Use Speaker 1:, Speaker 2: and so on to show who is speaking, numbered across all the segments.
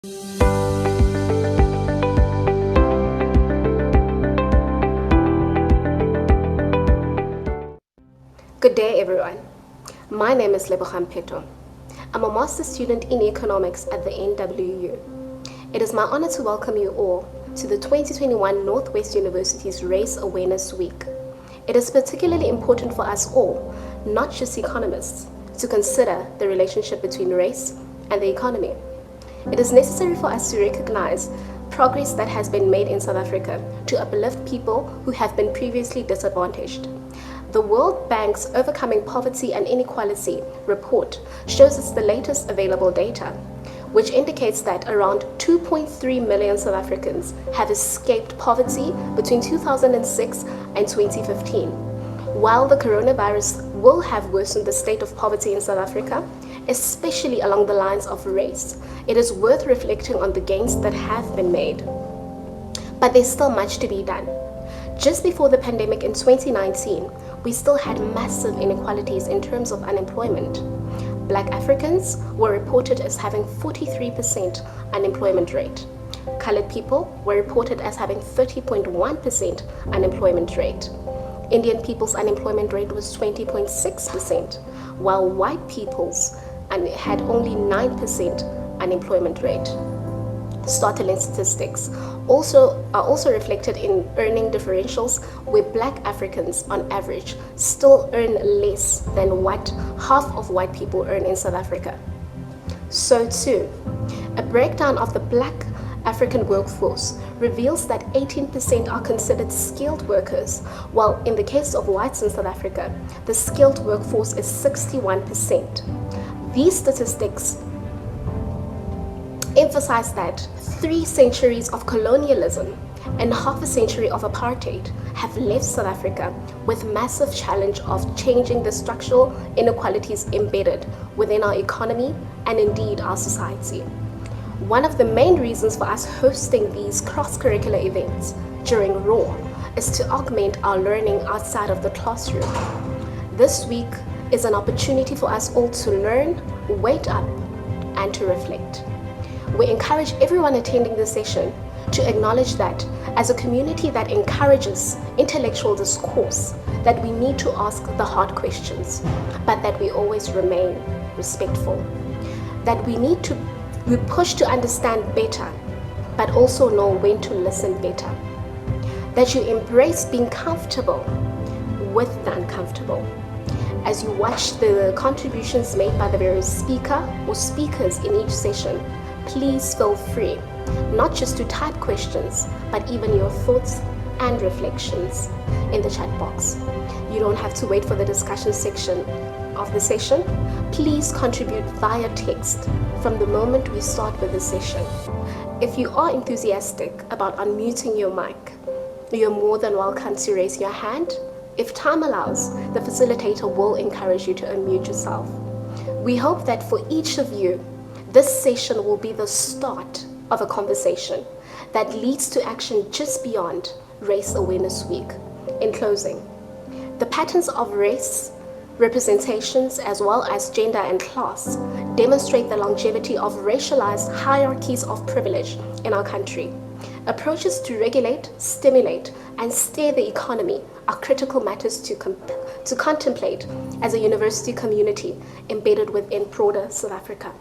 Speaker 1: Good day, everyone. My name is Lindokuhle Njozela. I'm a master's student in economics at the NWU. It is my honor to welcome you all to the 2021 Northwest University's Race Awareness Week. It is particularly important for us all, not just economists, to consider the relationship between race and the economy. It is necessary for us to recognize progress that has been made in South Africa to uplift people who have been previously disadvantaged. The World Bank's Overcoming Poverty and Inequality report shows us the latest available data, which indicates that around 2.3 million South Africans have escaped poverty between 2006 and 2015. While the coronavirus will have worsened the state of poverty in South Africa, especially along the lines of race, it is worth reflecting on the gains that have been made. But there's still much to be done. Just before the pandemic in 2019, we still had massive inequalities in terms of unemployment. Black Africans were reported as having 43% unemployment rate. Colored people were reported as having 30.1% unemployment rate. Indian people's unemployment rate was 20.6%, while white people's had only 9% unemployment rate. Startling statistics are also reflected in earning differentials, where Black Africans on average still earn less than what half of white people earn in South Africa. So too, a breakdown of the Black African workforce reveals that 18% are considered skilled workers, while in the case of whites in South Africa, the skilled workforce is 61%. These statistics emphasize that 3 centuries of colonialism and half a century of apartheid have left South Africa with massive challenge of changing the structural inequalities embedded within our economy and indeed our society. One of the main reasons for us hosting these cross-curricular events during RAW is to augment our learning outside of the classroom. This week is an opportunity for us all to learn, wake up, and to reflect. We encourage everyone attending this session to acknowledge that as a community that encourages intellectual discourse, that we need to ask the hard questions, but that we always remain respectful. That we push to understand better, but also know when to listen better. That you embrace being comfortable with the uncomfortable. As you watch the contributions made by the various speaker or speakers in each session, please feel free, not just to type questions, but even your thoughts and reflections in the chat box. You don't have to wait for the discussion section of the session. Please contribute via text from the moment we start with the session. If you are enthusiastic about unmuting your mic, you're more than welcome to raise your hand. If time allows, the facilitator will encourage you to unmute yourself. We hope that for each of you, this session will be the start of a conversation that leads to action just beyond Race Awareness Week. In closing, the patterns of race, representations, as well as gender and class demonstrate the longevity of racialized hierarchies of privilege in our country. Approaches to regulate, stimulate, and steer the economy are critical matters to contemplate as a university community embedded within broader South Africa.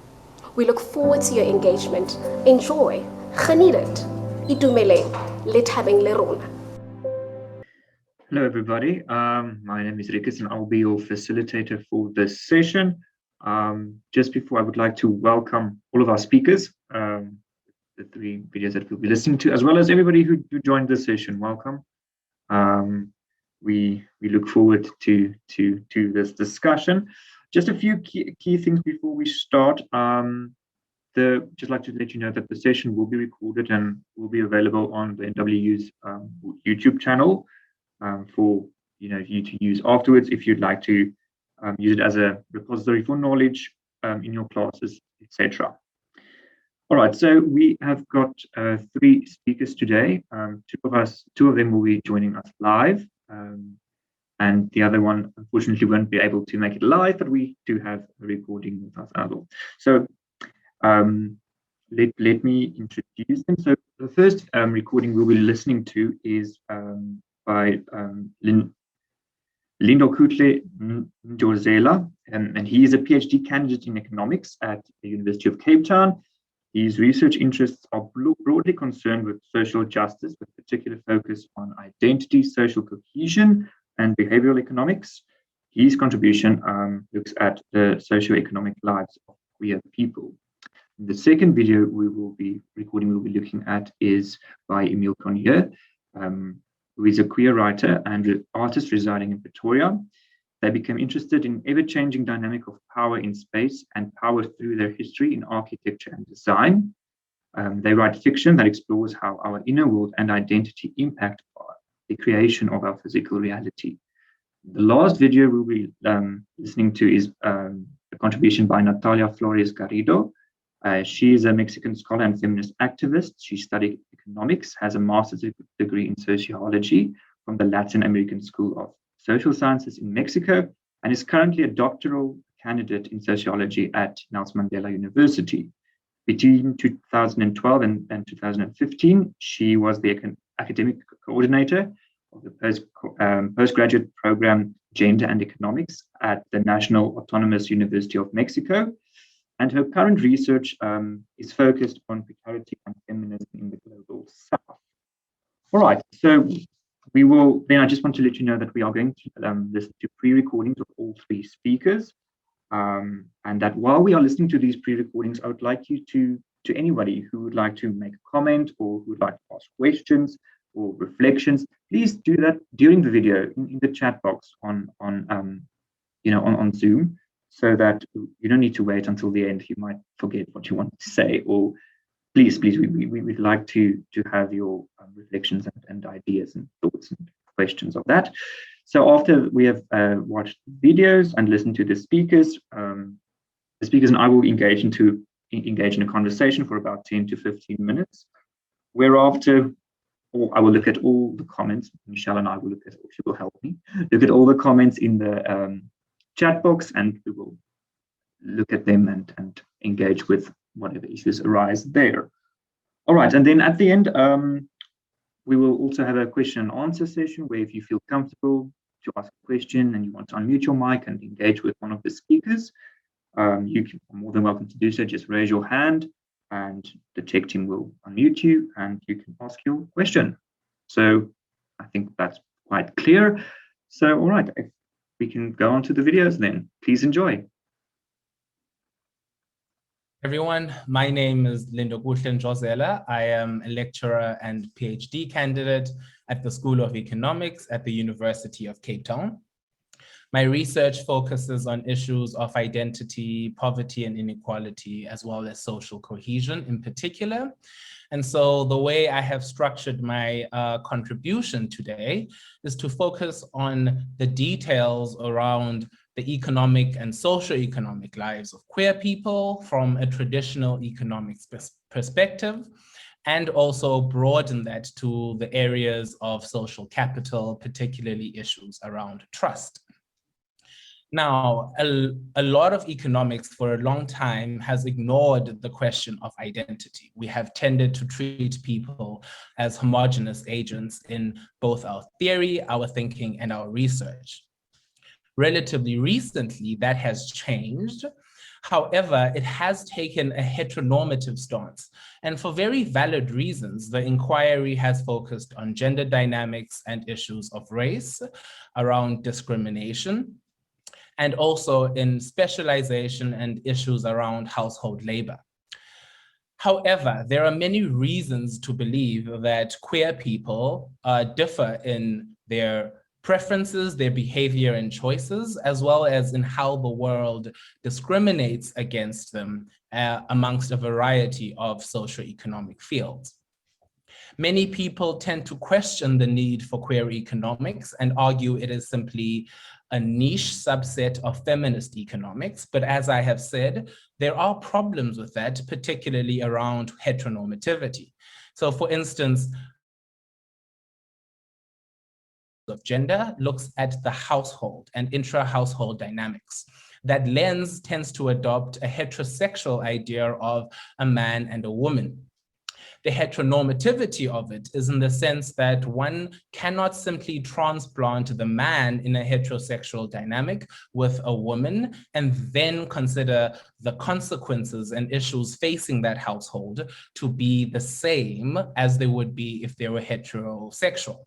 Speaker 1: We look forward to your engagement. Enjoy. Geniet dit. Itumele. Lethabeng le rona.
Speaker 2: Hello, everybody. My name is Rikus, and I'll be your facilitator for this session. Just before, I would like to welcome all of our speakers, the 3 videos that we'll be listening to, as well as everybody who joined this session. Welcome. We look forward to this discussion. Just a few key things before we start. Just like to let you know that the session will be recorded and will be available on the NWU's YouTube channel for you to use afterwards if you'd like to use it as a repository for knowledge in your classes, etc. All right, so we have got 3 speakers today. Two of them will be joining us live, and the other one unfortunately won't be able to make it live, but we do have a recording with us as well. So let me introduce them. So the first recording we'll be listening to is by Lindokuhle Njozela, and he is a PhD candidate in economics at the University of Cape Town. His research interests are broadly concerned with social justice, with particular focus on identity, social cohesion, and behavioral economics. His contribution looks at the socioeconomic lives of queer people. The second video we will be recording, we'll be looking at is by Emil Cronje, who is a queer writer and artist residing in Pretoria. They became interested in ever-changing dynamic of power in space and power through their history in architecture and design. They write fiction that explores how our inner world and identity impact the creation of our physical reality. The last video we'll be listening to is a contribution by Natalia Flores. She is a Mexican scholar and feminist activist. She studied economics, has a master's degree in sociology from the Latin American School of Social Sciences in Mexico, and is currently a doctoral candidate in sociology at Nelson Mandela University. Between 2012 and 2015, she was the academic coordinator of the postgraduate program Gender and Economics at the National Autonomous University of Mexico. And her current research is focused on precarity and feminism in the global south. All right, so we will, then I just want to let you know that we are going to listen to pre-recordings of all three speakers. And that while we are listening to these pre-recordings, I would like you to anybody who would like to make a comment or who would like to ask questions or reflections, please do that during the video in the chat box on Zoom, so that you don't need to wait until the end. You might forget what you want to say, or please, we'd like to have your reflections and ideas and thoughts and questions of that. So after we have watched videos and listened to the speakers and I will engage in a conversation for about 10 to 15 minutes, whereafter I will look at all the comments. Michelle and I will look at, she will help me, look at all the comments in the chat box, and we will look at them and engage with whatever issues arise there. All right, and then at the end, we will also have a question and answer session where if you feel comfortable to ask a question and you want to unmute your mic and engage with one of the speakers, you are more than welcome to do so. Just raise your hand and the tech team will unmute you and you can ask your question. So I think that's quite clear. So, all right, if we can go on to the videos then. Please enjoy.
Speaker 3: Everyone, my name is Lindokuhle Njozela. I am a lecturer and PhD candidate at the School of Economics at the University of Cape Town. My research focuses on issues of identity, poverty and inequality, as well as social cohesion in particular. And so the way I have structured my contribution today is to focus on the details around the economic and socio-economic lives of queer people from a traditional economics perspective, and also broaden that to the areas of social capital, particularly issues around trust. Now, a lot of economics for a long time has ignored the question of identity. We have tended to treat people as homogeneous agents in both our theory, our thinking, and our research. Relatively recently, that has changed. However, it has taken a heteronormative stance. And for very valid reasons, the inquiry has focused on gender dynamics and issues of race, around discrimination, and also in specialization and issues around household labor. However, there are many reasons to believe that queer people differ in their preferences, their behavior and choices, as well as in how the world discriminates against them amongst a variety of socioeconomic fields. Many people tend to question the need for queer economics and argue it is simply a niche subset of feminist economics. But as I have said, there are problems with that, particularly around heteronormativity. So for instance, of gender looks at the household and intra-household dynamics. that lens tends to adopt a heterosexual idea of a man and a woman. The heteronormativity of it is in the sense that one cannot simply transplant the man in a heterosexual dynamic with a woman and then consider the consequences and issues facing that household to be the same as they would be if they were heterosexual.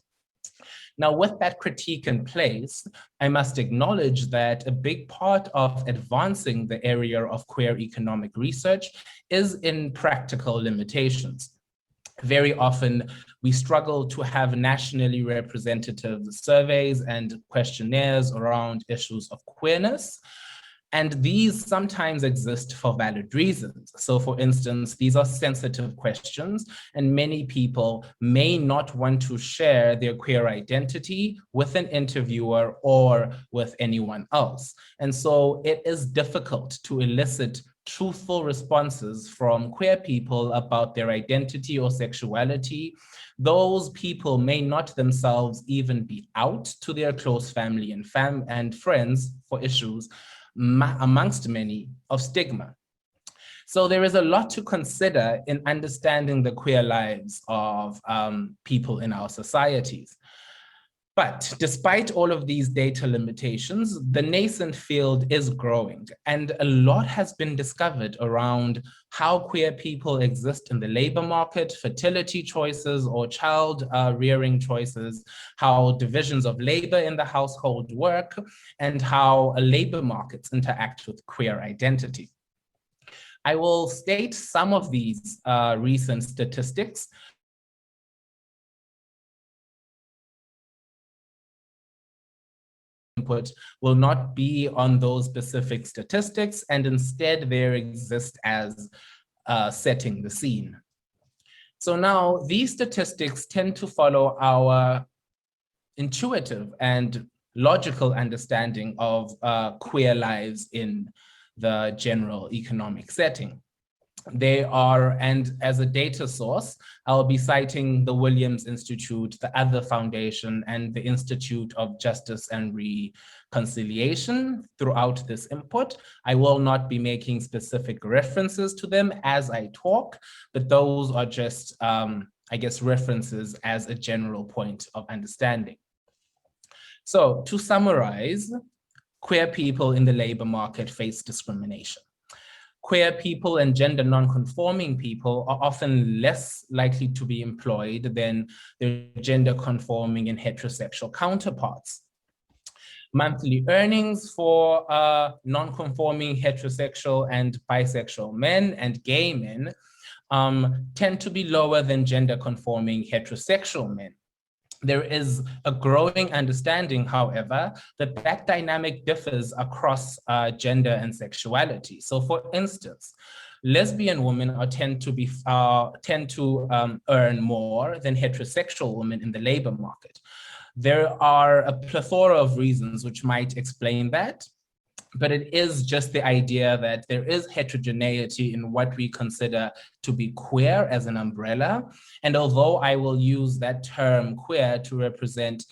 Speaker 3: Now, with that critique in place, I must acknowledge that a big part of advancing the area of queer economic research is in practical limitations. Very often, we struggle to have nationally representative surveys and questionnaires around issues of queerness. And these sometimes exist for valid reasons. So for instance, these are sensitive questions, and many people may not want to share their queer identity with an interviewer or with anyone else. And so it is difficult to elicit truthful responses from queer people about their identity or sexuality. Those people may not themselves even be out to their close family and friends for issues, amongst many, of stigma. So there is a lot to consider in understanding the queer lives of people in our societies. But despite all of these data limitations, the nascent field is growing, and a lot has been discovered around how queer people exist in the labor market, fertility choices or child rearing choices, how divisions of labor in the household work, and how labor markets interact with queer identity. I will state some of these recent statistics. Input will not be on those specific statistics, and instead they exist as setting the scene. So now these statistics tend to follow our intuitive and logical understanding of queer lives in the general economic setting. They are, and as a data source, I'll be citing the Williams Institute, the Other Foundation, and the Institute of Justice and Reconciliation throughout this input. I will not be making specific references to them as I talk, but those are just, I guess, references as a general point of understanding. So to summarize, queer people in the labor market face discrimination. Queer people and gender non-conforming people are often less likely to be employed than their gender-conforming and heterosexual counterparts. Monthly earnings for non-conforming heterosexual and bisexual men and gay men tend to be lower than gender-conforming heterosexual men. There is a growing understanding, however, that that dynamic differs across gender and sexuality. So for instance, lesbian women tend to earn more than heterosexual women in the labor market. There are a plethora of reasons which might explain that, but it is just the idea that there is heterogeneity in what we consider to be queer as an umbrella. And although I will use that term queer to represent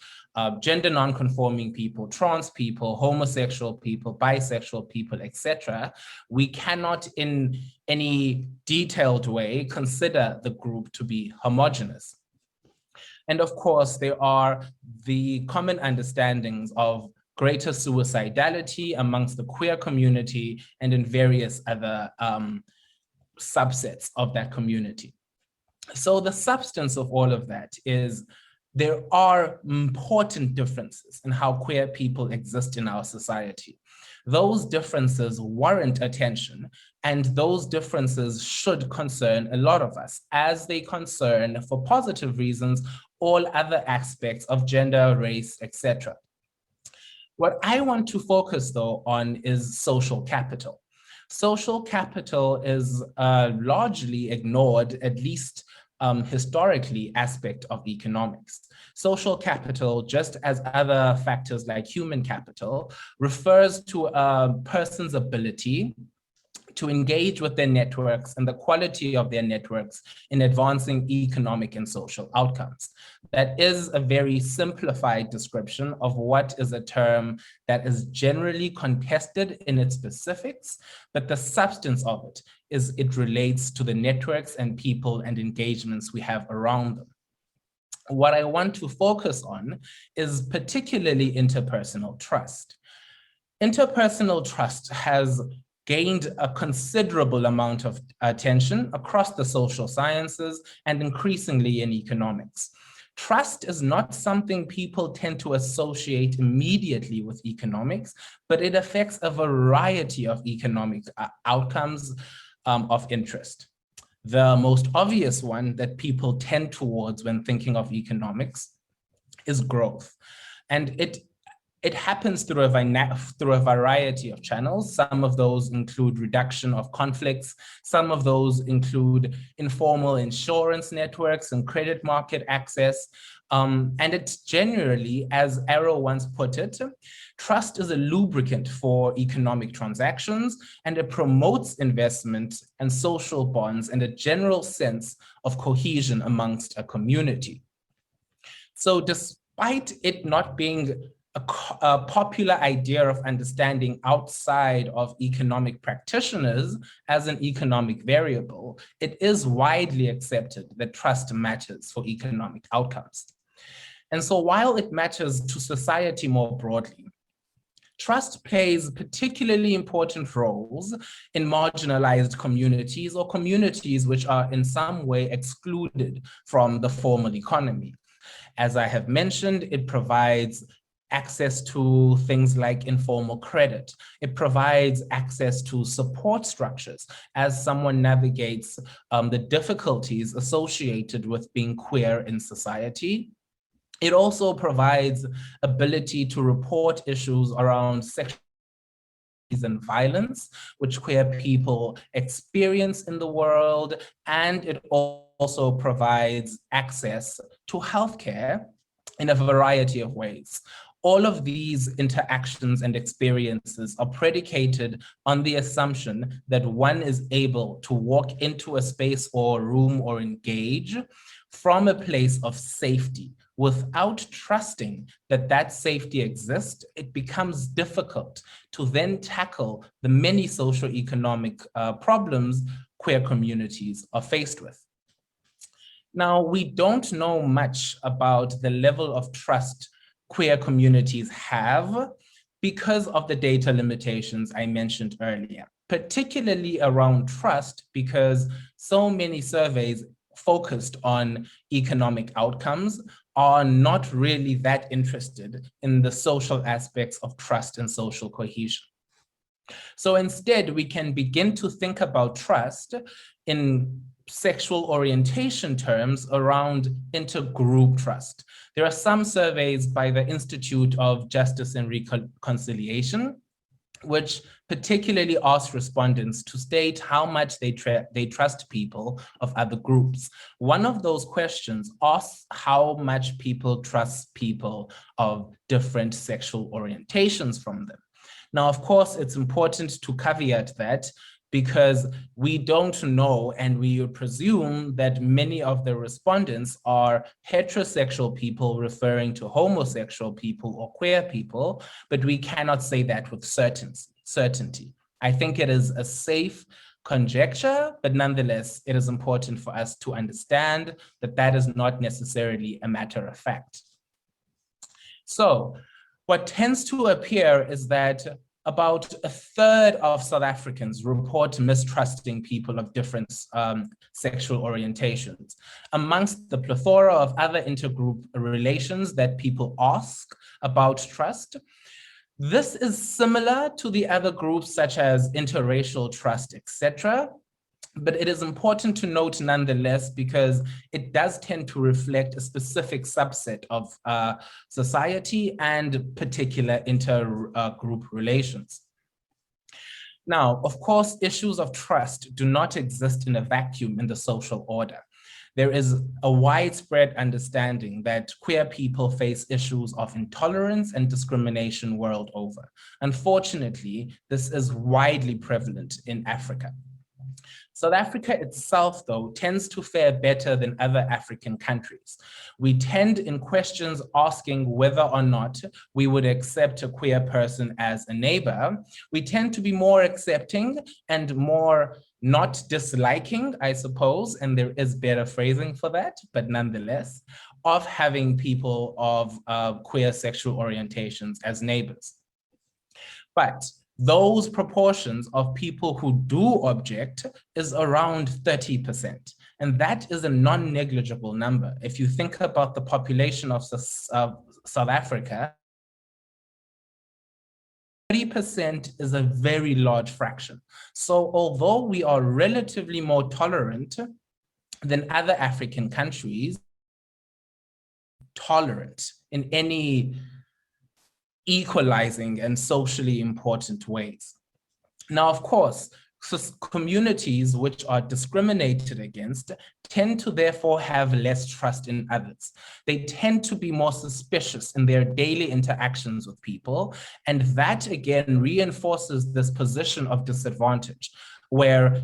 Speaker 3: gender non-conforming people, trans people, homosexual people, bisexual people, etc., we cannot in any detailed way consider the group to be homogeneous. And of course, there are the common understandings of greater suicidality amongst the queer community and in various other subsets of that community. So the substance of all of that is there are important differences in how queer people exist in our society. Those differences warrant attention, and those differences should concern a lot of us, as they concern, for positive reasons, all other aspects of gender, race, etc. What I want to focus, though, on is social capital. Social capital is largely ignored, at least historically, aspect of economics. Social capital, just as other factors like human capital, refers to a person's ability to engage with their networks and the quality of their networks in advancing economic and social outcomes. That is a very simplified description of what is a term that is generally contested in its specifics, but the substance of it is it relates to the networks and people and engagements we have around them. What I want to focus on is particularly interpersonal trust. Interpersonal trust has gained a considerable amount of attention across the social sciences and increasingly in economics. Trust is not something people tend to associate immediately with economics, but it affects a variety of economic outcomes of interest. The most obvious one that people tend towards when thinking of economics is growth. And it happens through a variety of channels. Some of those include reduction of conflicts. Some of those include informal insurance networks and credit market access. And it's generally, as Arrow once put it, trust is a lubricant for economic transactions, and it promotes investment and social bonds and a general sense of cohesion amongst a community. So despite it not being a popular idea of understanding outside of economic practitioners as an economic variable, it is widely accepted that trust matters for economic outcomes. And so while it matters to society more broadly, trust plays particularly important roles in marginalized communities or communities which are in some way excluded from the formal economy. As I have mentioned, it provides access to things like informal credit. It provides access to support structures as someone navigates the difficulties associated with being queer in society. It also provides ability to report issues around sexual and violence, which queer people experience in the world, and it also provides access to healthcare in a variety of ways. All of these interactions and experiences are predicated on the assumption that one is able to walk into a space or a room or engage from a place of safety. Without trusting that that safety exists, it becomes difficult to then tackle the many socioeconomic problems queer communities are faced with. Now, we don't know much about the level of trust queer communities have because of the data limitations I mentioned earlier, particularly around trust, because so many surveys focused on economic outcomes are not really that interested in the social aspects of trust and social cohesion. So instead, we can begin to think about trust in sexual orientation terms around intergroup trust. There are some surveys by the Institute of Justice and Reconciliation, which particularly ask respondents to state how much they trust people of other groups. One of those questions asks how much people trust people of different sexual orientations from them. Now, of course, it's important to caveat that because we don't know, and we would presume that many of the respondents are heterosexual people referring to homosexual people or queer people, but we cannot say that with certainty. I think it is a safe conjecture, but nonetheless, it is important for us to understand that that is not necessarily a matter of fact. So what tends to appear is that about a third of South Africans report mistrusting people of different sexual orientations. Amongst the plethora of other intergroup relations that people ask about trust, this is similar to the other groups such as interracial trust, etc. But it is important to note nonetheless, because it does tend to reflect a specific subset of society and particular intergroup relations. Now, of course, issues of trust do not exist in a vacuum in the social order. there is a widespread understanding that queer people face issues of intolerance and discrimination world over. Unfortunately, this is widely prevalent in Africa. South Africa itself, though, tends to fare better than other African countries. We tend, in questions asking whether or not we would accept a queer person as a neighbor, we tend to be more accepting and more not disliking, I suppose, and there is better phrasing for that, but nonetheless, of having people of queer sexual orientations as neighbors. But those proportions of people who do object is around 30%. And that is a non-negligible number. If you think about the population of South Africa, 30% is a very large fraction. So although we are relatively more tolerant than other African countries, tolerant in any equalizing and socially important ways. Now, of course, communities which are discriminated against tend to therefore have less trust in others. They tend to be more suspicious in their daily interactions with people, and that again reinforces this position of disadvantage, where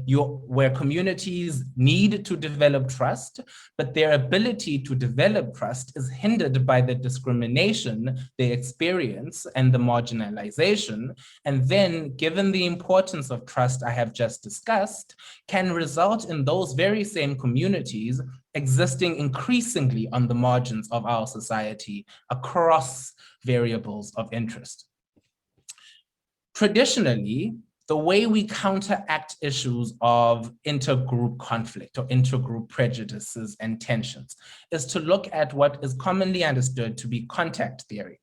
Speaker 3: communities need to develop trust, but their ability to develop trust is hindered by the discrimination they experience and the marginalization. And then, given the importance of trust I have just discussed, can result in those very same communities existing increasingly on the margins of our society across variables of interest. Traditionally, the way we counteract issues of intergroup conflict or intergroup prejudices and tensions is to look at what is commonly understood to be contact theory.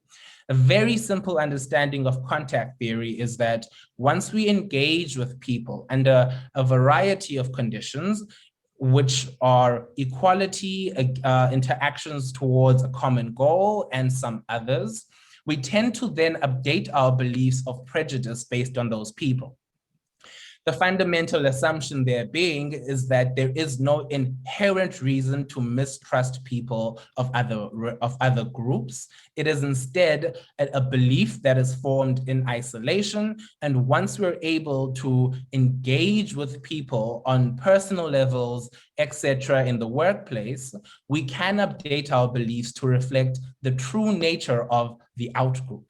Speaker 3: A very simple understanding of contact theory is that once we engage with people under a variety of conditions, which are equality, interactions towards a common goal, and some others, we tend to then update our beliefs of prejudice based on those people. The fundamental assumption there being is that there is no inherent reason to mistrust people of other groups. It is instead a belief that is formed in isolation. And once we're able to engage with people on personal levels, etc., in the workplace, we can update our beliefs to reflect the true nature of the outgroup.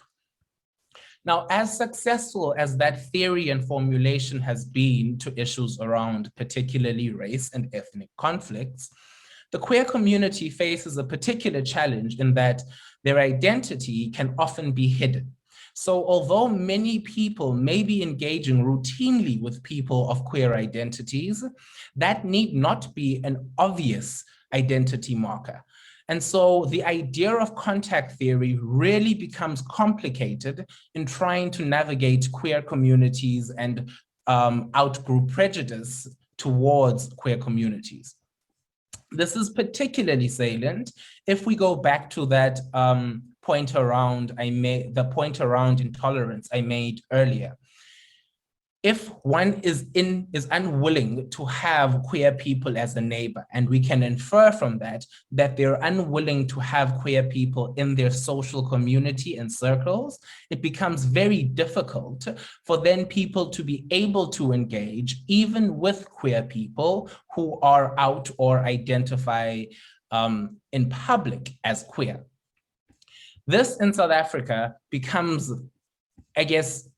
Speaker 3: Now, as successful as that theory and formulation has been to issues around particularly race and ethnic conflicts, the queer community faces a particular challenge in that their identity can often be hidden. So although many people may be engaging routinely with people of queer identities, that need not be an obvious identity marker. And so the idea of contact theory really becomes complicated in trying to navigate queer communities and outgroup prejudice towards queer communities. This is particularly salient if we go back to that point around intolerance I made earlier. If one is unwilling to have queer people as a neighbor, and we can infer from that they're unwilling to have queer people in their social community and circles, it becomes very difficult for then people to be able to engage even with queer people who are out or identify in public as queer. This in South Africa becomes, I guess,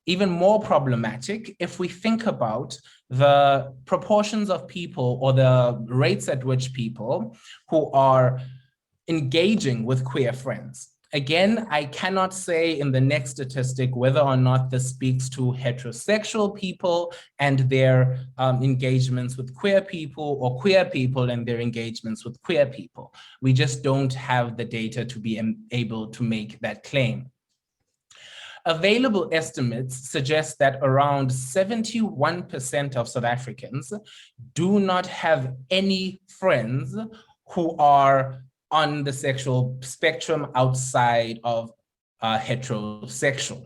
Speaker 3: even more problematic if we think about the proportions of people or the rates at which people who are engaging with queer friends. Again, I cannot say in the next statistic whether or not this speaks to heterosexual people and their engagements with queer people, or queer people and their engagements with queer people. We just don't have the data to be able to make that claim. Available estimates suggest that around 71% of South Africans do not have any friends who are on the sexual spectrum outside of heterosexual.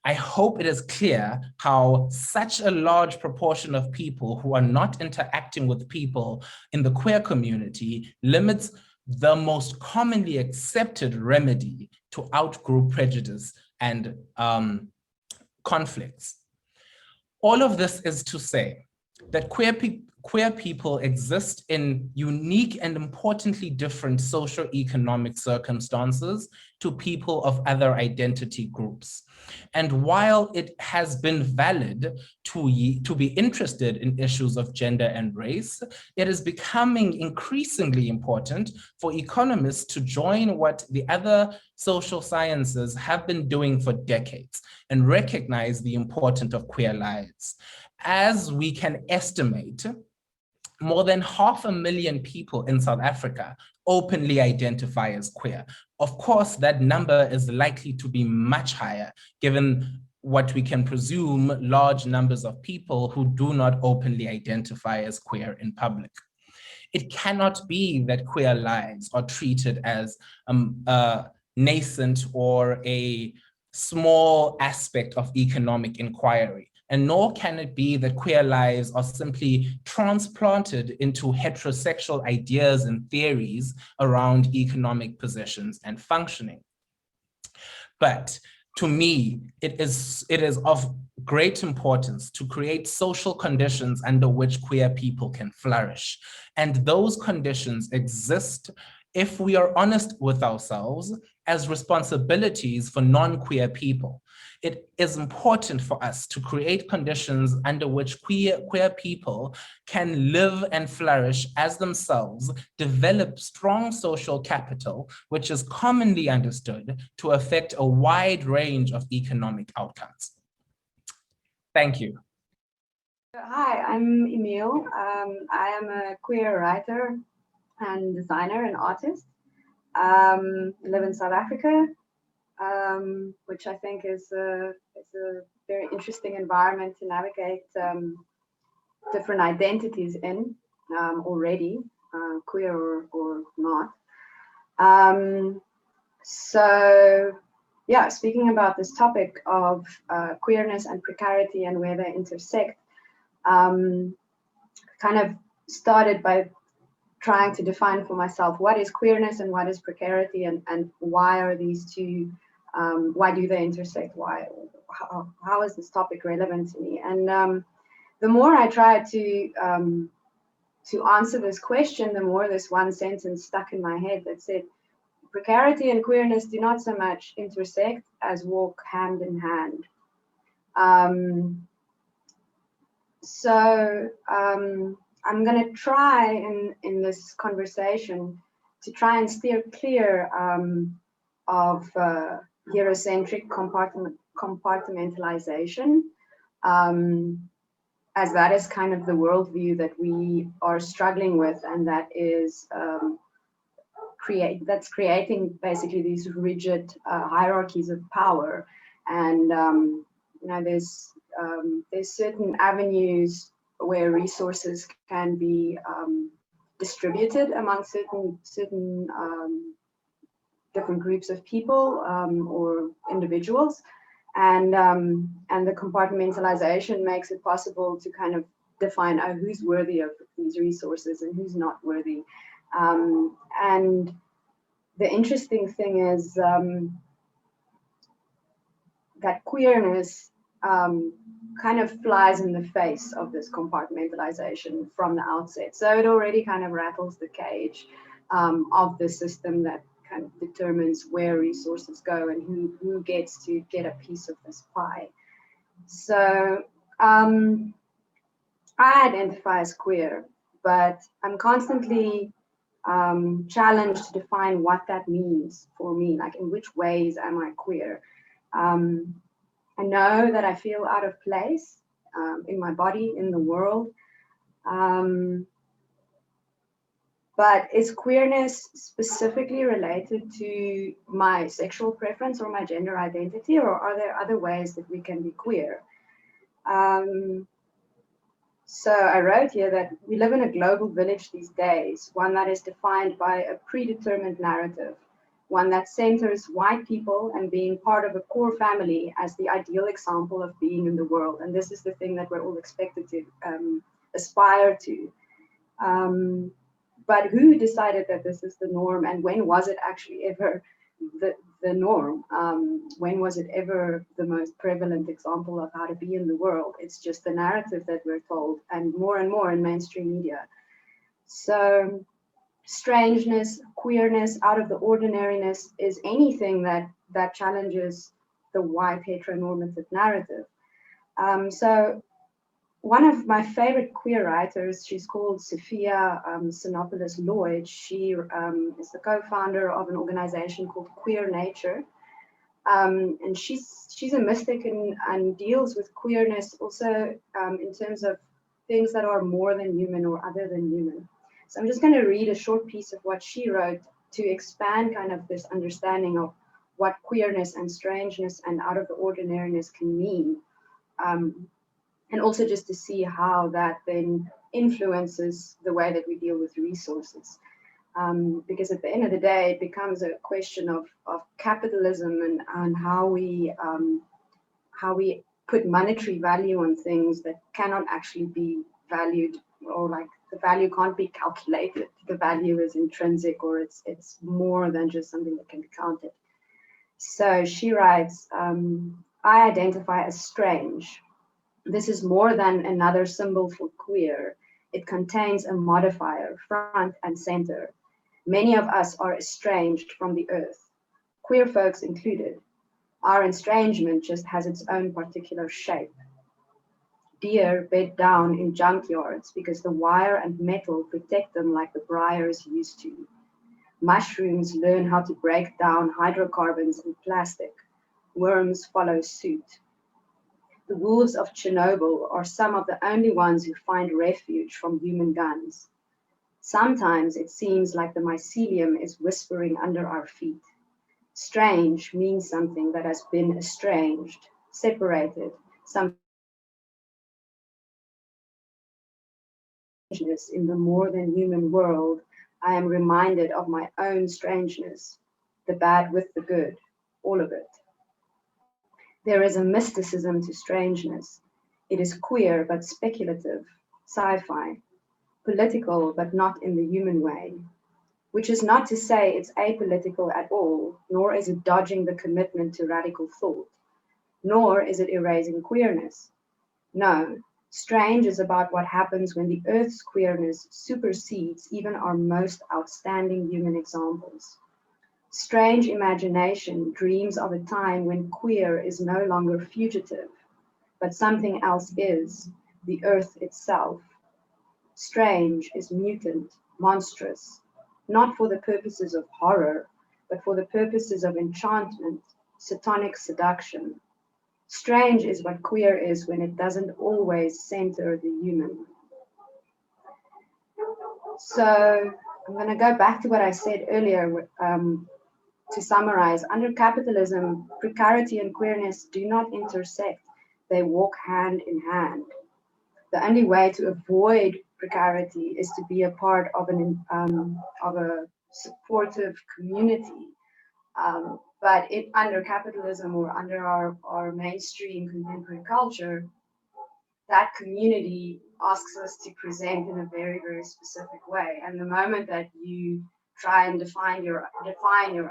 Speaker 3: I hope it is clear how such a large proportion of people who are not interacting with people in the queer community limits the most commonly accepted remedy to outgroup prejudice and conflicts. All of this is to say that queer people exist in unique and importantly different socioeconomic circumstances to people of other identity groups. And while it has been valid to be interested in issues of gender and race, it is becoming increasingly important for economists to join what the other social sciences have been doing for decades and recognize the importance of queer lives. As we can estimate, more than 500,000 people in South Africa openly identify as queer. Of course, that number is likely to be much higher, given what we can presume large numbers of people who do not openly identify as queer in public. It cannot be that queer lives are treated as a nascent or a small aspect of economic inquiry. And nor can it be that queer lives are simply transplanted into heterosexual ideas and theories around economic positions and functioning. But to me, it is of great importance to create social conditions under which queer people can flourish. And those conditions exist, if we are honest with ourselves, as responsibilities for non-queer people. It is important for us to create conditions under which queer people can live and flourish as themselves, develop strong social capital, which is commonly understood to affect a wide range of economic outcomes. Thank you.
Speaker 4: Hi, I'm Emil. I am a queer writer and designer and artist. I live in South Africa, which I think is a very interesting environment to navigate different identities in already, queer or not. So yeah, speaking about this topic of queerness and precarity and where they intersect, kind of started by trying to define for myself what is queerness and what is precarity, and why are these two, why do they intersect? How is this topic relevant to me? And the more I tried to answer this question, the more this one sentence stuck in my head that said, precarity and queerness do not so much intersect as walk hand in hand. I'm going to try in this conversation to try and steer clear of Eurocentric compartmentalization, as that is kind of the worldview that we are struggling with, and that is creating basically these rigid hierarchies of power. And you know, there's certain avenues where resources can be distributed among certain different groups of people or individuals, and the compartmentalization makes it possible to kind of define who's worthy of these resources and who's not worthy. And the interesting thing is that queerness kind of flies in the face of this compartmentalization from the outset. So it already kind of rattles the cage of the system that kind of determines where resources go and who gets to get a piece of this pie. So I identify as queer, but I'm constantly challenged to define what that means for me, like in which ways am I queer? I know that I feel out of place in my body, in the world. But is queerness specifically related to my sexual preference or my gender identity, or are there other ways that we can be queer? So I wrote here that we live in a global village these days, one that is defined by a predetermined narrative, one that centers white people and being part of a core family as the ideal example of being in the world. And this is the thing that we're all expected to aspire to. But who decided that this is the norm, and when was it actually ever the norm? When was it ever the most prevalent example of how to be in the world? It's just the narrative that we're told, and more in mainstream media. So strangeness, queerness, out of the ordinariness is anything that challenges the white heteronormative narrative. So one of my favorite queer writers, she's called Sophia Sinopoulos-Lloyd. She is the co-founder of an organization called Queer Nature. And she's a mystic and deals with queerness also in terms of things that are more than human or other than human. So I'm just going to read a short piece of what she wrote to expand kind of this understanding of what queerness and strangeness and out of the ordinariness can mean. And also just to see how that then influences the way that we deal with resources. Because at the end of the day, it becomes a question of capitalism and how we put monetary value on things that cannot actually be valued, or like the value can't be calculated. The value is intrinsic, or it's more than just something that can be counted. So she writes, I identify as strange. This is more than another symbol for queer. It contains a modifier, front and center. Many of us are estranged from the earth, queer folks included. Our estrangement just has its own particular shape. Deer bed down in junkyards because the wire and metal protect them like the briars used to. Mushrooms learn how to break down hydrocarbons and plastic. Worms follow suit. The wolves of Chernobyl are some of the only ones who find refuge from human guns. Sometimes it seems like the mycelium is whispering under our feet. Strange means something that has been estranged, separated, some strangeness in the more than human world. I am reminded of my own strangeness, the bad with the good, all of it. There is a mysticism to strangeness. It is queer but speculative, sci-fi, political but not in the human way, which is not to say it's apolitical at all, nor is it dodging the commitment to radical thought, nor is it erasing queerness. No, strange is about what happens when the earth's queerness supersedes even our most outstanding human examples. Strange imagination dreams of a time when queer is no longer fugitive, but something else is, the earth itself. Strange is mutant, monstrous, not for the purposes of horror, but for the purposes of enchantment, satanic seduction. Strange is what queer is when it doesn't always center the human. So I'm going to go back to what I said earlier. To summarize, under capitalism, precarity and queerness do not intersect. They walk hand in hand. The only way to avoid precarity is to be a part of a supportive community. But under capitalism or under our mainstream contemporary culture, that community asks us to present in a very, very specific way. And the moment that you try and define your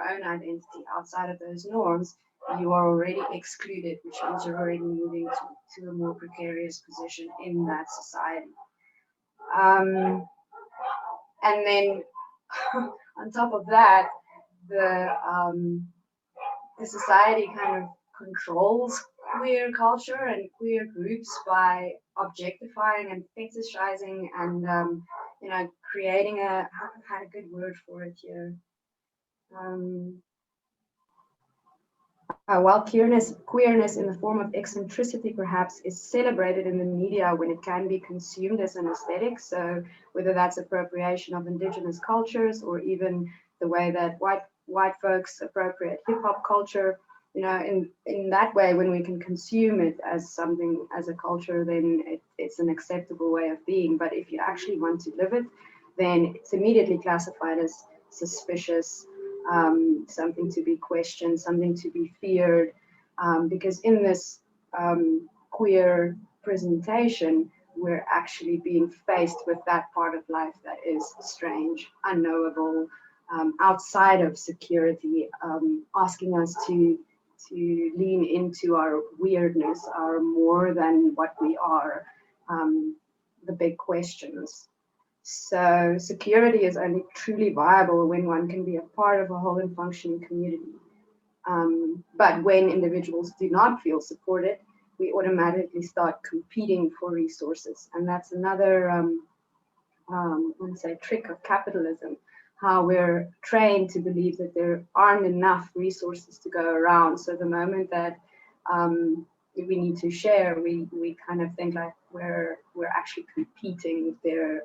Speaker 4: own identity outside of those norms, you are already excluded, which means you're already moving to a more precarious position in that society. And then on top of that, the society kind of controls queer culture and queer groups by objectifying and fetishizing and creating I haven't had a good word for it here. While queerness in the form of eccentricity perhaps is celebrated in the media when it can be consumed as an aesthetic, so whether that's appropriation of indigenous cultures or even the way that white folks appropriate hip-hop culture, in that way, when we can consume it as something, as a culture, then it's an acceptable way of being. But if you actually want to live it, then it's immediately classified as suspicious, something to be questioned, something to be feared, because in this queer presentation, we're actually being faced with that part of life that is strange, unknowable, outside of security, asking us to lean into our weirdness, our more than what we are, the big questions. So security is only truly viable when one can be a part of a whole and functioning community. But when individuals do not feel supported, we automatically start competing for resources. And that's another, let's say, trick of capitalism, how we're trained to believe that there aren't enough resources to go around. So the moment that we need to share, we kind of think like we're actually competing with their,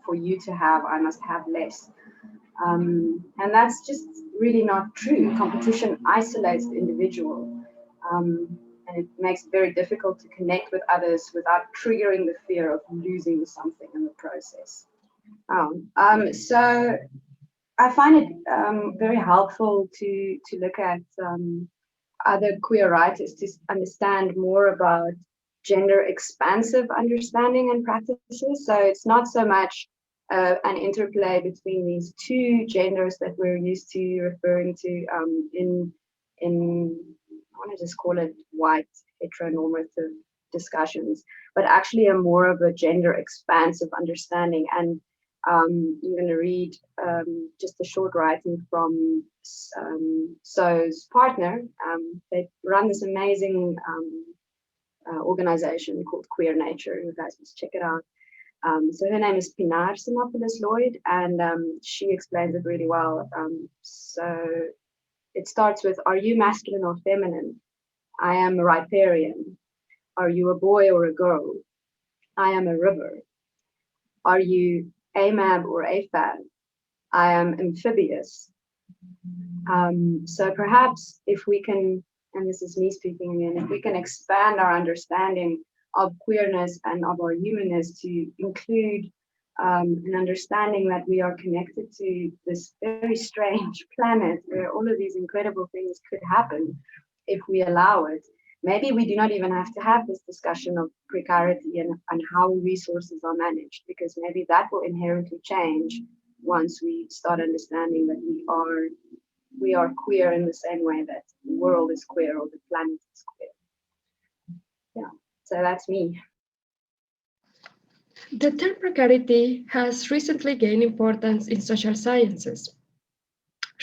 Speaker 4: for you to have, I must have less. And that's just really not true. Competition isolates the individual, and it makes it very difficult to connect with others without triggering the fear of losing something in the process. So I find it very helpful to look at other queer writers to understand more about gender expansive understanding and practices. So it's not so much an interplay between these two genders that we're used to referring to in I want to just call it white heteronormative discussions, but actually a more of a gender expansive understanding. And I'm going to read just a short writing from So's partner. They run this amazing organization called Queer Nature. You guys must check it out. So her name is Pinar Sinopoulos-Lloyd, and she explains it really well. So it starts with, are you masculine or feminine? I am a riparian. Are you a boy or a girl? I am a river. Are you AMAB or AFAB? I am amphibious. So perhaps if we can, and this is me speaking again, if we can expand our understanding of queerness and of our humanness to include an understanding that we are connected to this very strange planet where all of these incredible things could happen if we allow it. Maybe we do not even have to have this discussion of precarity and how resources are managed, because maybe that will inherently change once we start understanding that we are queer in the same way that the world is queer or the planet is queer. Yeah, so that's me.
Speaker 5: The term precarity has recently gained importance in social sciences.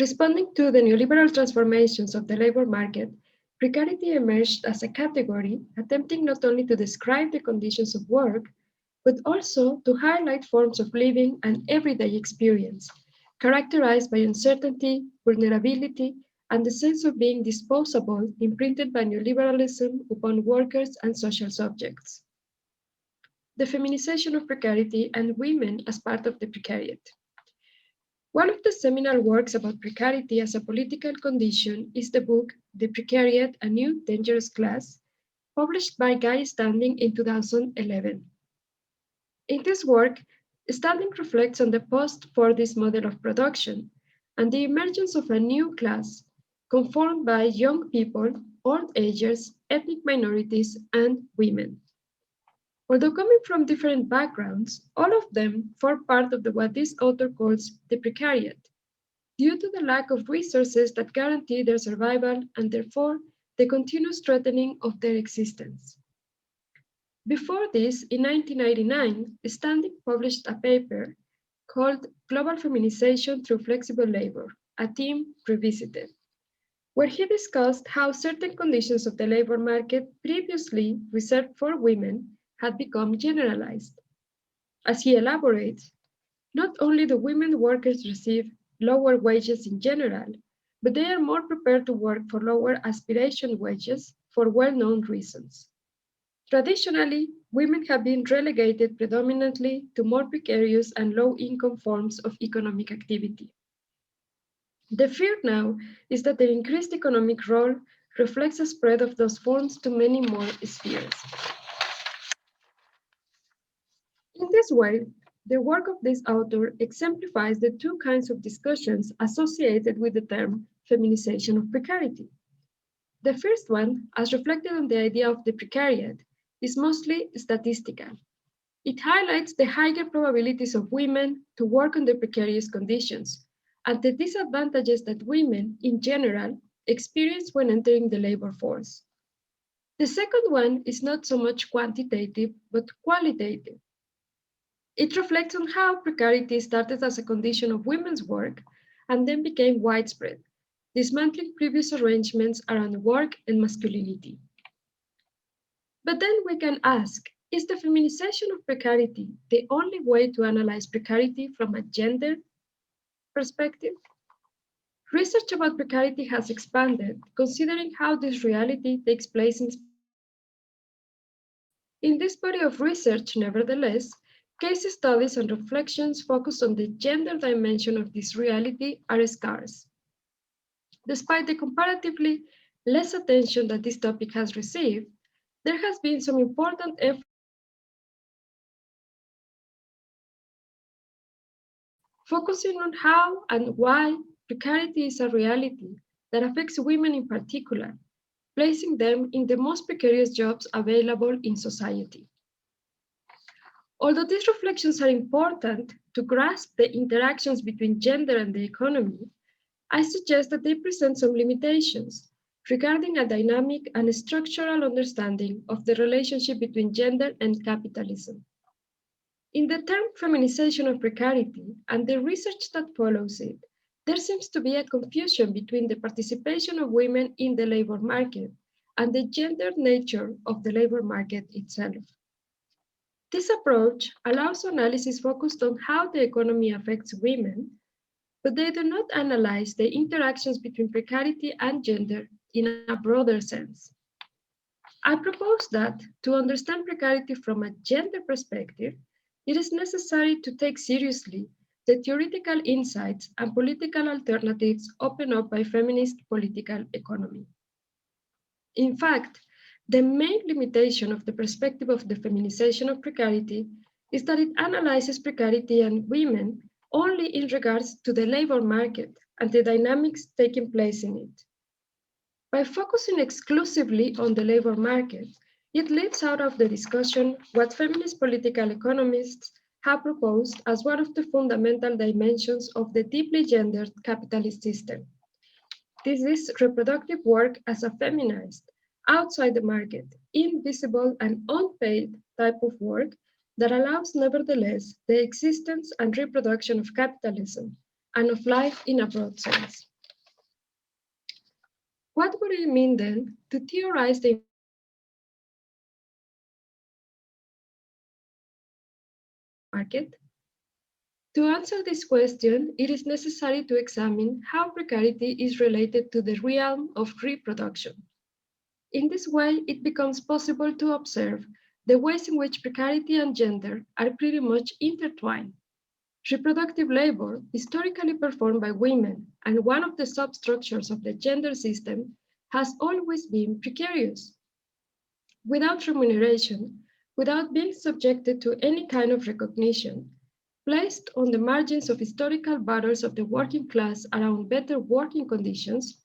Speaker 5: Responding to the neoliberal transformations of the labor market, precarity emerged as a category attempting not only to describe the conditions of work, but also to highlight forms of living and everyday experience, characterized by uncertainty, vulnerability, and the sense of being disposable imprinted by neoliberalism upon workers and social subjects. The feminization of precarity and women as part of the precariat. One of the seminal works about precarity as a political condition is the book The Precariat, A New Dangerous Class, published by Guy Standing in 2011. In this work, Standing reflects on the post-Fordist model of production and the emergence of a new class conformed by young people, old agers, ethnic minorities, and women. Although coming from different backgrounds, all of them form part of what this author calls the precariat, due to the lack of resources that guarantee their survival and therefore the continuous threatening of their existence. Before this, in 1999, Standing published a paper called Global Feminization Through Flexible Labor, a theme revisited, where he discussed how certain conditions of the labor market previously reserved for women had become generalized. As he elaborates, not only do women workers receive lower wages in general, but they are more prepared to work for lower aspiration wages for well-known reasons. Traditionally, women have been relegated predominantly to more precarious and low-income forms of economic activity. The fear now is that their increased economic role reflects a spread of those forms to many more spheres. In this way, The work of this author exemplifies the two kinds of discussions associated with the term feminization of precarity. The first one, as reflected on the idea of the precariat, is mostly statistical. It highlights the higher probabilities of women to work under precarious conditions and the disadvantages that women, in general, experience when entering the labor force. The second one is not so much quantitative, but qualitative. It reflects on how precarity started as a condition of women's work and then became widespread, dismantling previous arrangements around work and masculinity. But then we can ask, is the feminization of precarity the only way to analyze precarity from a gender perspective? Research about precarity has expanded, considering how this reality takes place in this body of research, nevertheless, case studies and reflections focused on the gender dimension of this reality are scarce. Despite the comparatively less attention that this topic has received, there has been some important effort focusing on how and why precarity is a reality that affects women in particular, placing them in the most precarious jobs available in society. Although these reflections are important to grasp the interactions between gender and the economy, I suggest that they present some limitations regarding a dynamic and structural understanding of the relationship between gender and capitalism. In the term feminization of precarity and the research that follows it, there seems to be a confusion between the participation of women in the labor market and the gendered nature of the labor market itself. This approach allows analysis focused on how the economy affects women, but they do not analyze the interactions between precarity and gender in a broader sense. I propose that to understand precarity from a gender perspective, it is necessary to take seriously the theoretical insights and political alternatives opened up by feminist political economy. In fact, the main limitation of the perspective of the feminization of precarity is that it analyzes precarity and women only in regards to the labor market and the dynamics taking place in it. By focusing exclusively on the labor market, it leaves out of the discussion what feminist political economists have proposed as one of the fundamental dimensions of the deeply gendered capitalist system. This is reproductive work as a feminized, outside the market, invisible and unpaid type of work that allows nevertheless the existence and reproduction of capitalism and of life in a broad sense. What would it mean then to theorize the market? To answer this question, it is necessary to examine how precarity is related to the realm of reproduction. In this way, it becomes possible to observe the ways in which precarity and gender are pretty much intertwined. Reproductive labor, historically performed by women and one of the substructures of the gender system, has always been precarious. Without remuneration, without being subjected to any kind of recognition, placed on the margins of historical battles of the working class around better working conditions,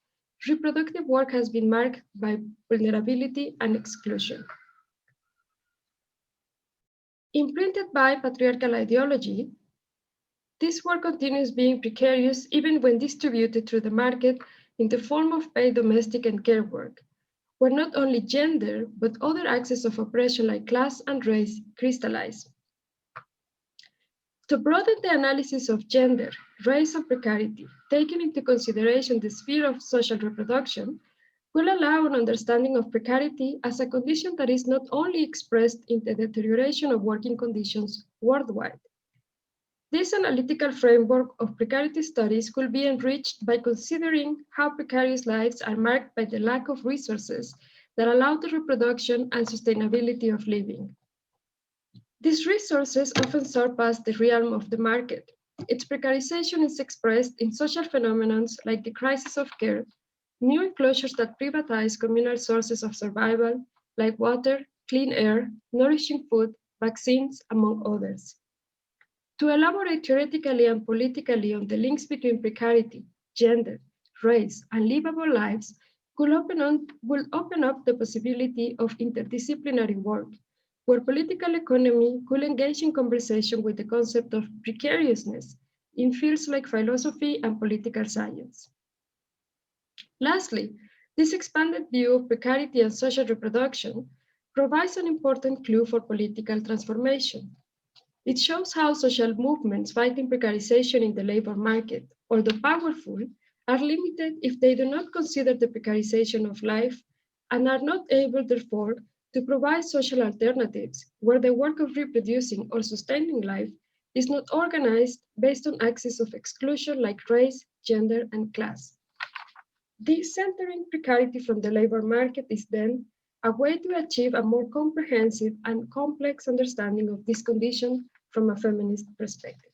Speaker 5: reproductive work has been marked by vulnerability and exclusion. Imprinted by patriarchal ideology, this work continues being precarious even when distributed through the market in the form of paid domestic and care work, where not only gender, but other axes of oppression like class and race crystallize. To broaden the analysis of gender, race, and precarity, taking into consideration the sphere of social reproduction, will allow an understanding of precarity as a condition that is not only expressed in the deterioration of working conditions worldwide. This analytical framework of precarity studies could be enriched by considering how precarious lives are marked by the lack of resources that allow the reproduction and sustainability of living. These resources often surpass the realm of the market. Its precarization is expressed in social phenomena like the crisis of care, new enclosures that privatize communal sources of survival, like water, clean air, nourishing food, vaccines, among others. To elaborate theoretically and politically on the links between precarity, gender, race, and livable lives will open up the possibility of interdisciplinary work, where political economy could engage in conversation with the concept of precariousness in fields like philosophy and political science. Lastly, this expanded view of precarity and social reproduction provides an important clue for political transformation. It shows how social movements fighting precarization in the labor market, although powerful, are limited if they do not consider the precarization of life and are not able, therefore, to provide social alternatives where the work of reproducing or sustaining life is not organized based on axes of exclusion like race, gender, and class. Decentering precarity from the labor market is then a way to achieve a more comprehensive and complex understanding of this condition from a feminist perspective.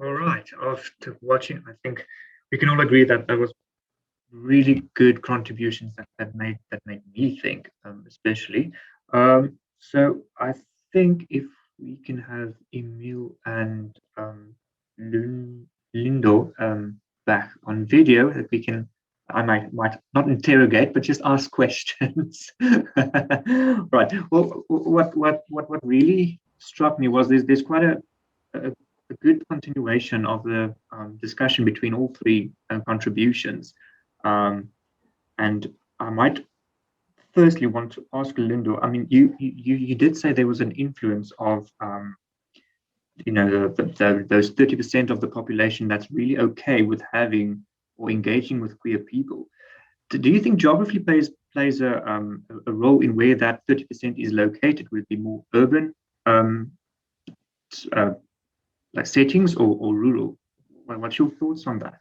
Speaker 2: All right. After watching, I think we can all agree that that was really good contributions that made me think, especially. So I think if we can have Emil and Lindo back on video, that we can. I might not interrogate, but just ask questions. Right. Well, what really struck me was there's quite a good continuation of the discussion between all three contributions. And I might firstly want to ask Lindo. I mean, you did say there was an influence of those 30% of the population that's really okay with having or engaging with queer people. Do you think geography plays a role in where that 30% is located? Would it be more urban like settings or rural? What's your thoughts on that?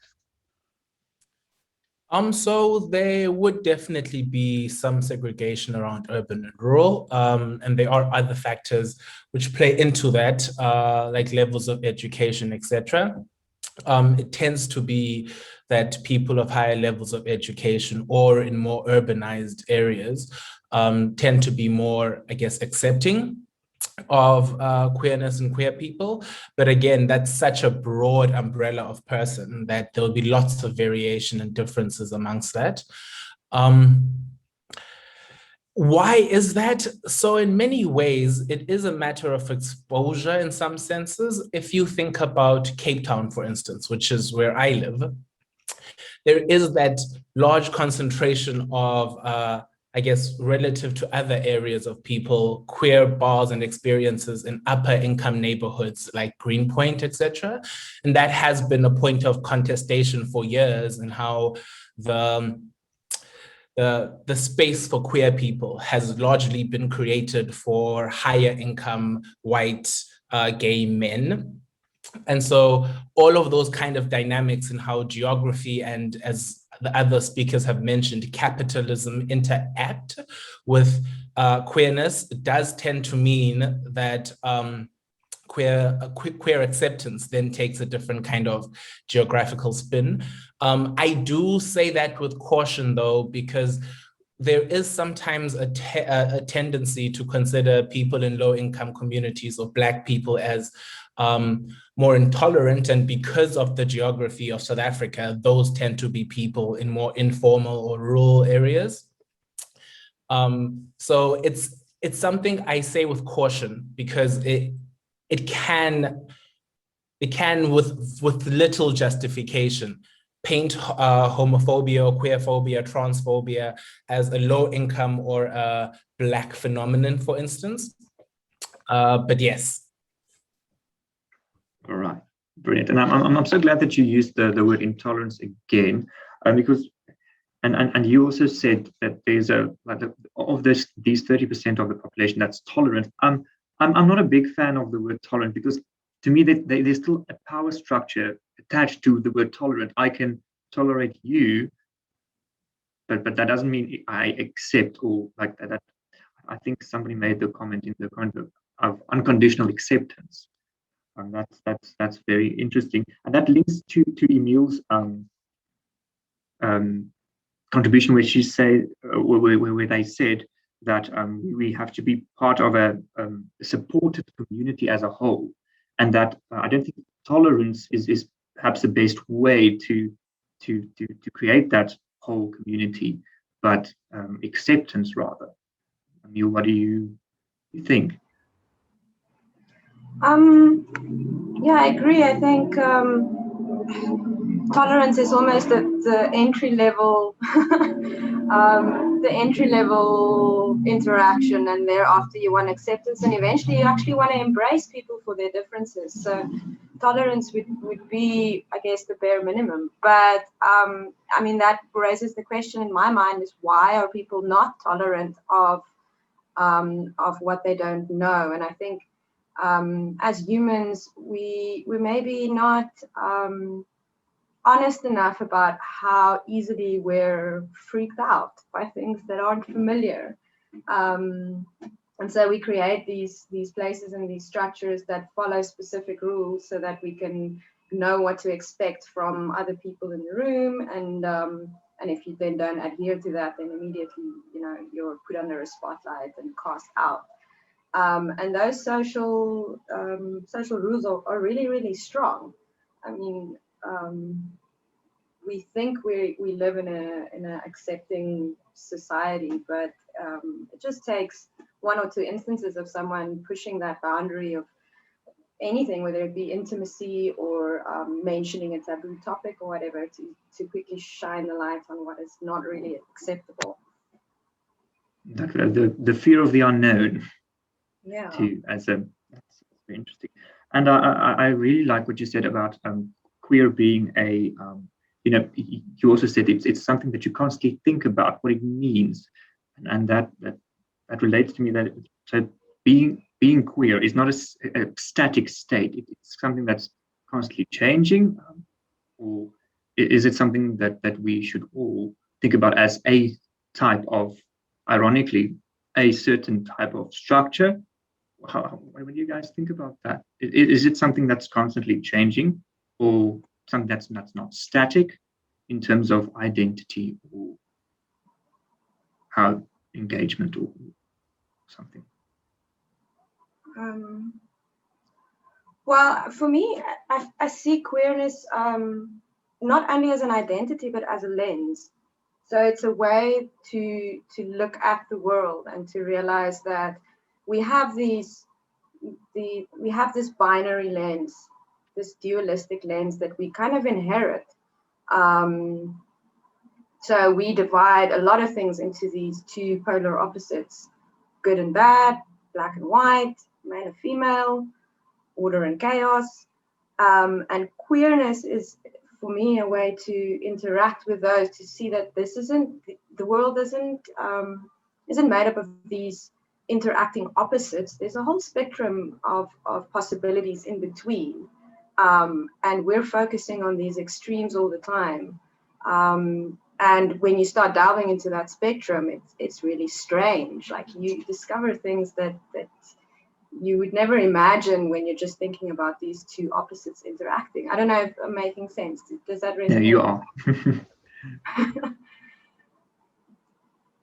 Speaker 3: So there would definitely be some segregation around urban and rural, and there are other factors which play into that, like levels of education, etc. It tends to be that people of higher levels of education or in more urbanized areas tend to be more, I guess, accepting of queerness and queer people. But again, that's such a broad umbrella of person that there'll be lots of variation and differences amongst that. Why is that? So in many ways, it is a matter of exposure in some senses. If you think about Cape Town, for instance, which is where I live, there is that large concentration of I guess, relative to other areas of people, queer bars and experiences in upper income neighborhoods like Greenpoint, etc. And that has been a point of contestation for years in how the space for queer people has largely been created for higher income white gay men. And so all of those kind of dynamics and how geography and, as the other speakers have mentioned, capitalism interact with queerness does tend to mean that queer acceptance then takes a different kind of geographical spin. I do say that with caution, though, because there is sometimes a tendency to consider people in low-income communities or Black people as more intolerant, and because of the geography of South Africa, those tend to be people in more informal or rural areas. So it's something I say with caution, because it can with little justification paint homophobia or queerphobia, transphobia as a low income or a Black phenomenon, for instance. But yes.
Speaker 2: All right, brilliant. And I'm so glad that you used the word intolerance again, because and you also said that there's these 30% of the population that's tolerant. I'm not a big fan of the word tolerant, because to me there's still a power structure attached to the word tolerant. I can tolerate you, but that doesn't mean I accept, or like that. I think somebody made the comment in the context of unconditional acceptance. That's very interesting, and that links to Emil's contribution, where she said, where they said that we have to be part of a supported community as a whole, and that I don't think tolerance is perhaps the best way to create that whole community, but acceptance rather. Emil, what do you think?
Speaker 4: Yeah, I agree. I think tolerance is almost the entry level, interaction, and thereafter you want acceptance, and eventually you actually want to embrace people for their differences. So tolerance would be, I guess, the bare minimum. But I mean, that raises the question in my mind: is why are people not tolerant of what they don't know? And I think as humans, we maybe not honest enough about how easily we're freaked out by things that aren't familiar. And so we create these places and these structures that follow specific rules so that we can know what to expect from other people in the room. And if you then don't adhere to that, then immediately, you're put under a spotlight and cast out. And those social rules are really, really strong. I mean, we think we live in an accepting society, but it just takes one or two instances of someone pushing that boundary of anything, whether it be intimacy or mentioning a taboo topic or whatever, to quickly shine the light on what is not really acceptable.
Speaker 2: The fear of the unknown.
Speaker 4: Yeah.
Speaker 2: That's very interesting. And I really like what you said about queer being a you also said it's something that you constantly think about what it means, and that relates to me, that so being queer is not a static state. It's something that's constantly changing, or is it something that we should all think about as a type of, ironically, a certain type of structure? What do you guys think about that? Is it something that's constantly changing, or something that's not static in terms of identity or how engagement or something?
Speaker 4: Well, for me, I see queerness not only as an identity, but as a lens. So it's a way to look at the world and to realize that we have this binary lens, this dualistic lens that we kind of inherit. So we divide a lot of things into these two polar opposites: good and bad, black and white, male and female, order and chaos. And queerness is, for me, a way to interact with those, to see that the world isn't made up of these interacting opposites. There's a whole spectrum of possibilities in between. And we're focusing on these extremes all the time. And when you start delving into that spectrum, it's really strange. Like, you discover things that you would never imagine when you're just thinking about these two opposites interacting. I don't know if I'm making sense. Does that resonate?
Speaker 2: Yeah, you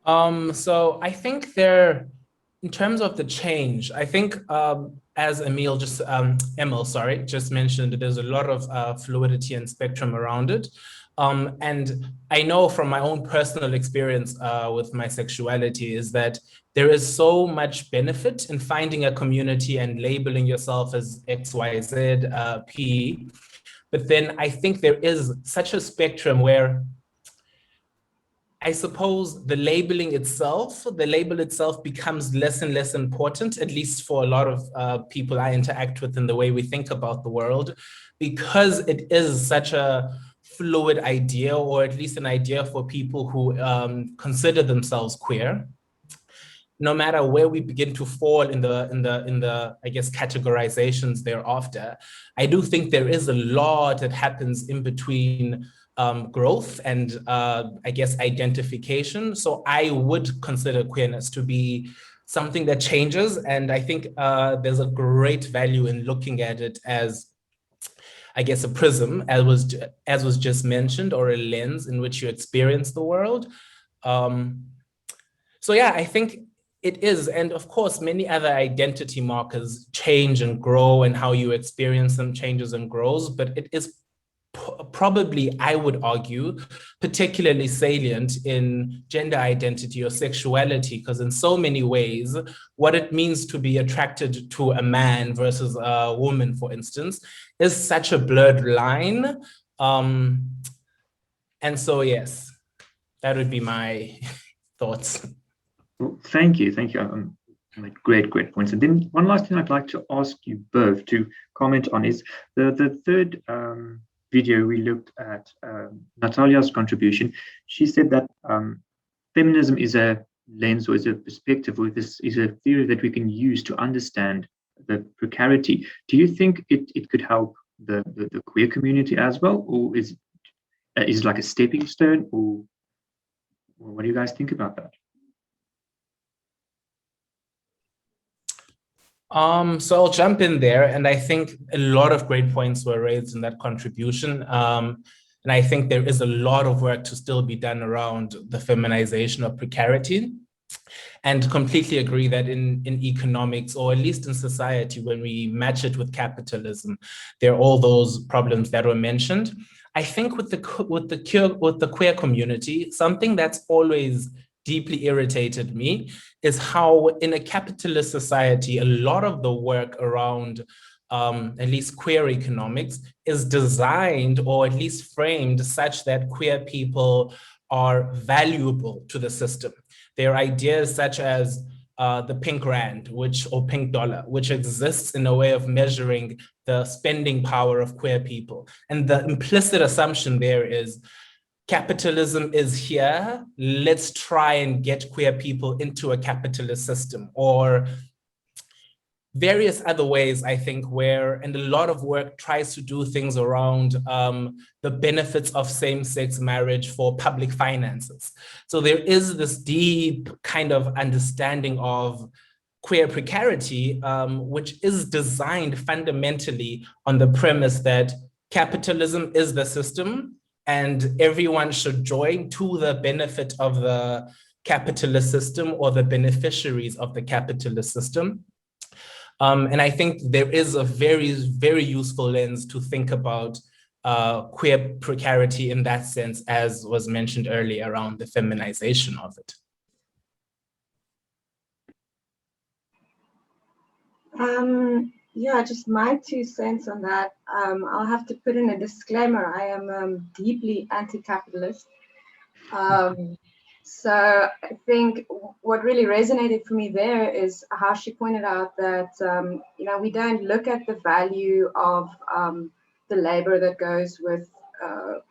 Speaker 2: are.
Speaker 3: So I think in terms of the change, I think as Emil just mentioned, there's a lot of fluidity and spectrum around it. And I know from my own personal experience with my sexuality is that there is so much benefit in finding a community and labeling yourself as X, Y, Z, P. But then I think there is such a spectrum where I suppose the label itself becomes less and less important, at least for a lot of people I interact with in the way we think about the world, because it is such a fluid idea, or at least an idea for people who consider themselves queer. No matter where we begin to fall in the I guess categorizations thereafter, I do think there is a lot that happens in between growth and I guess identification. So I would consider queerness to be something that changes, and I think there's a great value in looking at it as, I guess, a prism, as was just mentioned, or a lens in which you experience the world. So yeah, I think It is, and of course, many other identity markers change and grow, and how you experience them changes and grows, but it is probably, I would argue, particularly salient in gender identity or sexuality, because in so many ways, what it means to be attracted to a man versus a woman, for instance, is such a blurred line. And so, yes, that would be my thoughts.
Speaker 2: Well, thank you. Great points. And then one last thing I'd like to ask you both to comment on is the third video we looked at Natalia's contribution. She said that feminism is a lens or is a perspective, or this is a theory that we can use to understand the precarity. Do you think it could help the queer community as well, or is it like a stepping stone, or what do you guys think about that?
Speaker 3: So I'll jump in there, and I think a lot of great points were raised in that contribution. And I think there is a lot of work to still be done around the feminization of precarity, and completely agree that in economics, or at least in society, when we match it with capitalism, there are all those problems that were mentioned. I think with the queer community, something that's always deeply irritated me is how in a capitalist society, a lot of the work around at least queer economics is designed, or at least framed, such that queer people are valuable to the system. There are ideas such as the pink rand, or pink dollar, which exists in a way of measuring the spending power of queer people. And the implicit assumption there is, capitalism is here, let's try and get queer people into a capitalist system, or various other ways, I think, and a lot of work tries to do things around the benefits of same-sex marriage for public finances. So there is this deep kind of understanding of queer precarity, which is designed fundamentally on the premise that capitalism is the system, and everyone should join to the benefit of the capitalist system, or the beneficiaries of the capitalist system. And I think there is a very, very useful lens to think about queer precarity in that sense, as was mentioned earlier, around the feminization of it.
Speaker 4: Yeah, just my 2 cents on that. I'll have to put in a disclaimer. I am deeply anti-capitalist. So I think what really resonated for me there is how she pointed out that, we don't look at the value of the labor that goes with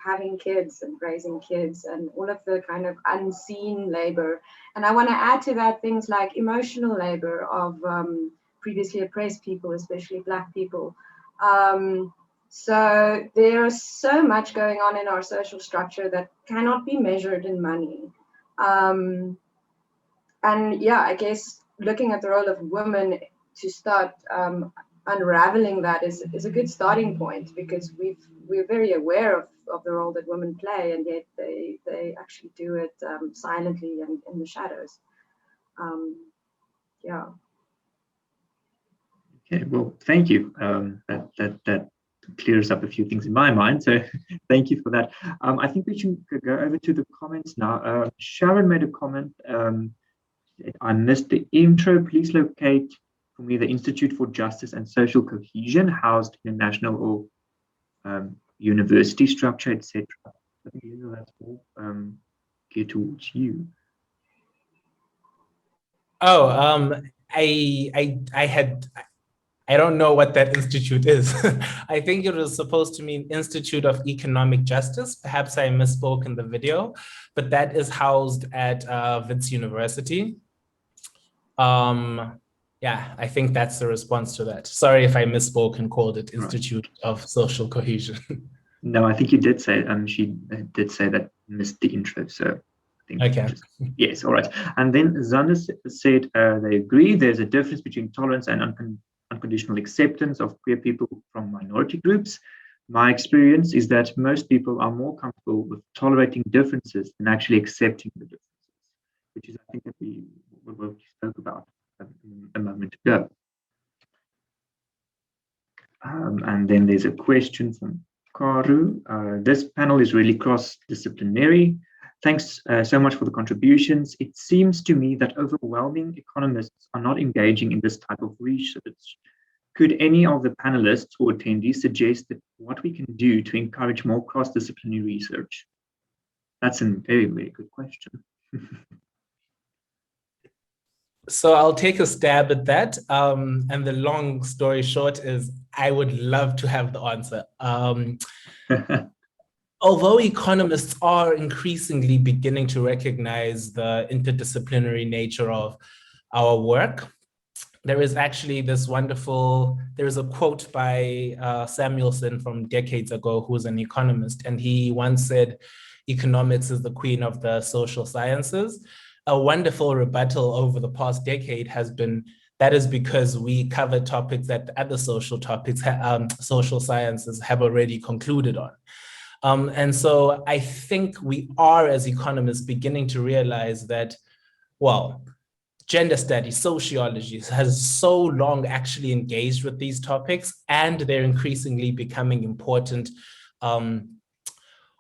Speaker 4: having kids and raising kids, and all of the kind of unseen labor. And I want to add to that things like emotional labor of previously oppressed people, especially Black people. So there's so much going on in our social structure that cannot be measured in money. And yeah, I guess looking at the role of women to start unraveling that is a good starting point, because we're very aware of the role that women play, and yet they actually do it silently and in the shadows. Yeah.
Speaker 2: Okay, well, thank you. That clears up a few things in my mind, so thank you for that. I think we should go over to the comments now. Sharon made a comment. I missed the intro. Please locate for me the Institute for Justice and Social Cohesion, housed in a national or university structure, etc. I think that's all geared towards you.
Speaker 3: Oh, I don't know what that institute is. I think it was supposed to mean Institute of Economic Justice. Perhaps I misspoke in the video, but that is housed at Wits University. Yeah, I think that's the response to that. Sorry if I misspoke and called it Institute of Social Cohesion.
Speaker 2: No, I think you did say, she did say that, missed the intro, so I think.
Speaker 3: Okay.
Speaker 2: Yes, all right. And then Zander said they agree there's a difference between tolerance and unconditional acceptance of queer people from minority groups. My experience is that most people are more comfortable with tolerating differences than actually accepting the differences, which is, I think, what we spoke about. go. And then there's a question from Karu. This panel is really cross-disciplinary. Thanks so much for the contributions. It seems to me that overwhelming economists are not engaging in this type of research. Could any of the panelists or attendees suggest that what we can do to encourage more cross-disciplinary research? That's a very, very good question.
Speaker 3: So I'll take a stab at that. And the long story short is I would love to have the answer. Although economists are increasingly beginning to recognize the interdisciplinary nature of our work, there is actually this wonderful, there is a quote by Samuelson from decades ago, who's an economist, and he once said, economics is the queen of the social sciences. A wonderful rebuttal over the past decade has been, that is because we cover topics that other social topics, social sciences have already concluded on. And so I think we are, as economists, beginning to realize that, well, gender studies, sociology has so long actually engaged with these topics, and they're increasingly becoming important.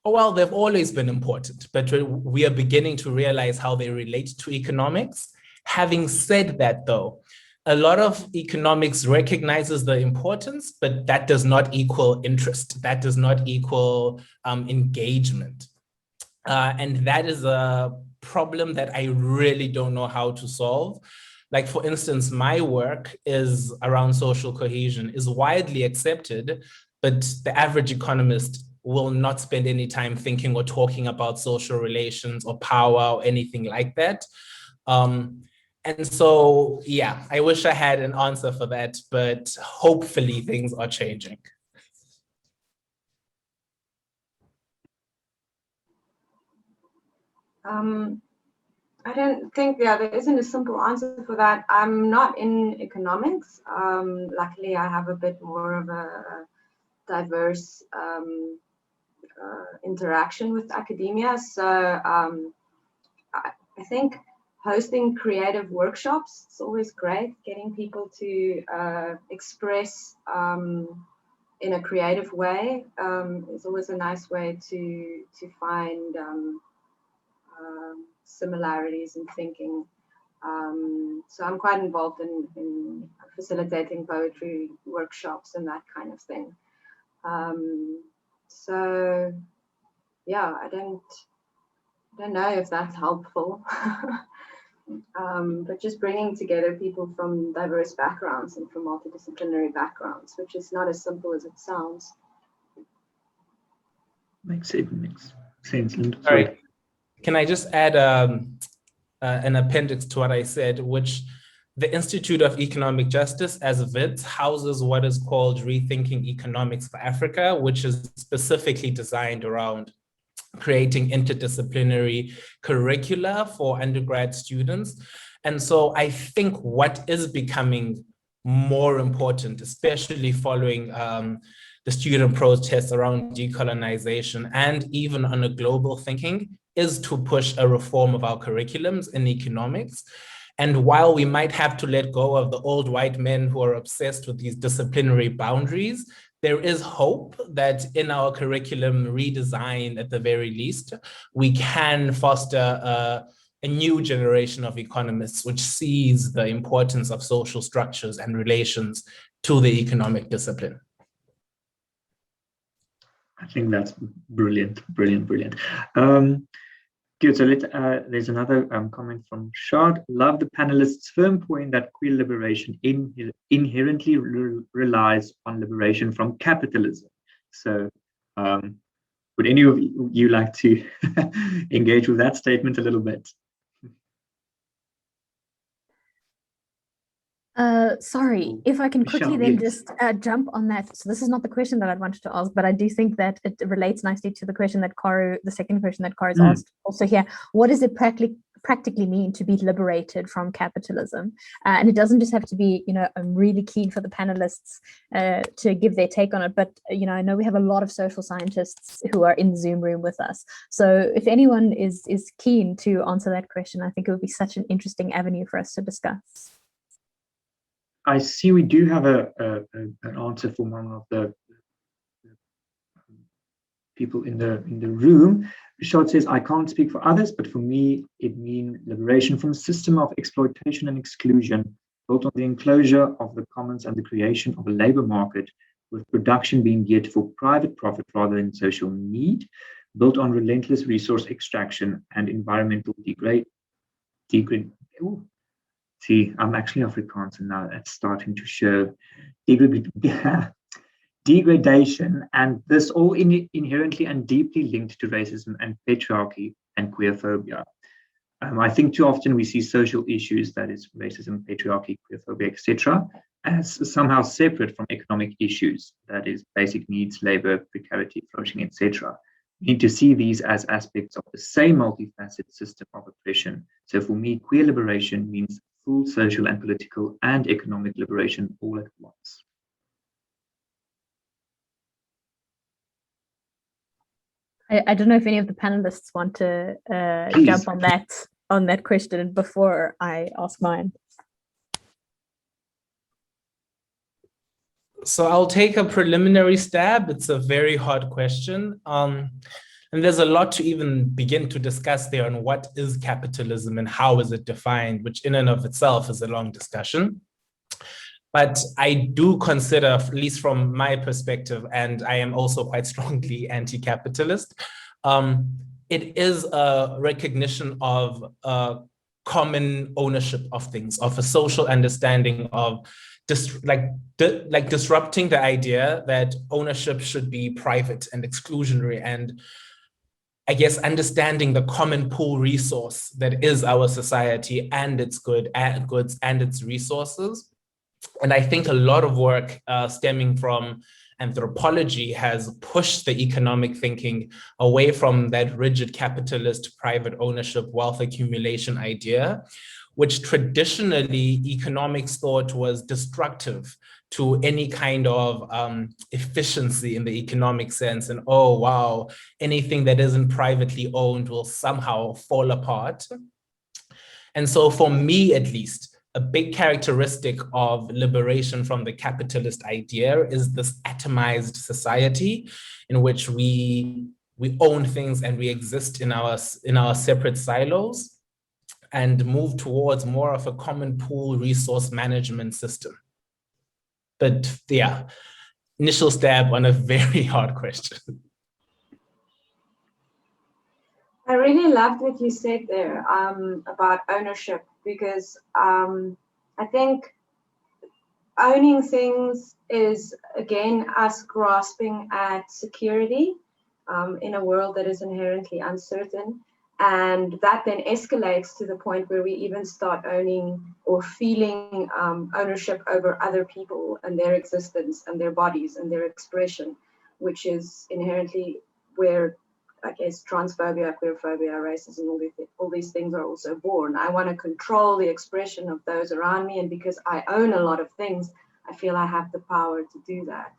Speaker 3: Well, they've always been important, but we are beginning to realize how they relate to economics. Having said that, though, a lot of economics recognizes the importance, but that does not equal interest. That does not equal engagement. And that is a problem that I really don't know how to solve. Like, for instance, my work is around social cohesion, is widely accepted, but the average economist will not spend any time thinking or talking about social relations or power or anything like that. And so, yeah, I wish I had an answer for that, but hopefully things are changing.
Speaker 4: I don't think there isn't a simple answer for that. I'm not in economics. Luckily, I have a bit more of a diverse interaction with academia. So I think hosting creative workshops is always great. Getting people to express in a creative way is always a nice way to find similarities in thinking. So I'm quite involved in facilitating poetry workshops and that kind of thing. So yeah, I don't know if that's helpful. But just bringing together people from diverse backgrounds and from multidisciplinary backgrounds, which is not as simple as it sounds.
Speaker 2: Makes sense.
Speaker 3: Sorry. Can I just add an appendix to what I said, which the Institute of Economic Justice, as VIDS, houses what is called Rethinking Economics for Africa, which is specifically designed around creating interdisciplinary curricula for undergrad students. And so I think what is becoming more important, especially following the student protests around decolonization and even on a global thinking, is to push a reform of our curriculums in economics. And while we might have to let go of the old white men who are obsessed with these disciplinary boundaries, there is hope that in our curriculum redesign, at the very least, we can foster a new generation of economists which sees the importance of social structures and relations to the economic discipline.
Speaker 2: I think that's brilliant. Good. So there's another comment from Shad. Love the panelists' firm point that queer liberation inherently relies on liberation from capitalism. So would any of you like to engage with that statement a little bit?
Speaker 6: Sorry, if I can quickly then just jump on that. So this is not the question that I wanted to ask, but I do think that it relates nicely to the question that the second question that Karu's asked also here. What does it practically mean to be liberated from capitalism? And it doesn't just have to be, I'm really keen for the panelists to give their take on it, but, I know we have a lot of social scientists who are in the Zoom room with us. So if anyone is keen to answer that question, I think it would be such an interesting avenue for us to discuss.
Speaker 2: I see we do have an answer from one of the people in the room. Richard says, I can't speak for others, but for me, it means liberation from a system of exploitation and exclusion built on the enclosure of the commons and the creation of a labor market with production being geared for private profit rather than social need, built on relentless resource extraction and environmental See, I'm actually Afrikaans and now it's starting to show degradation, and this all inherently and deeply linked to racism and patriarchy and queerphobia. I think too often we see social issues, that is racism, patriarchy, queerphobia, etc., as somehow separate from economic issues, that is basic needs, labor, precarity, flourishing, etc. We need to see these as aspects of the same multifaceted system of oppression. So for me, queer liberation means full social and political and economic liberation all at once.
Speaker 6: I don't know if any of the panelists want to jump on that question before I ask mine.
Speaker 3: So I'll take a preliminary stab. It's a very hard question. And there's a lot to even begin to discuss there on what is capitalism and how is it defined, which in and of itself is a long discussion. But I do consider, at least from my perspective, and I am also quite strongly anti-capitalist, it is a recognition of a common ownership of things, of a social understanding of disrupting the idea that ownership should be private and exclusionary, and I guess understanding the common pool resource that is our society and its goods and its resources. And I think a lot of work stemming from anthropology has pushed the economic thinking away from that rigid capitalist private ownership wealth accumulation idea, which traditionally economics thought was destructive to any kind of efficiency in the economic sense. And oh, wow, anything that isn't privately owned will somehow fall apart. And so for me, at least, a big characteristic of liberation from the capitalist idea is this atomized society in which we own things and we exist in our separate silos, and move towards more of a common pool resource management system. But yeah, initial stab on a very hard question.
Speaker 4: I really loved what you said there about ownership, because I think owning things is, again, us grasping at security in a world that is inherently uncertain. And that then escalates to the point where we even start owning or feeling ownership over other people and their existence and their bodies and their expression, which is inherently where, I guess, transphobia, queerphobia, racism, all these things are also born. I want to control the expression of those around me, and because I own a lot of things, I feel I have the power to do that.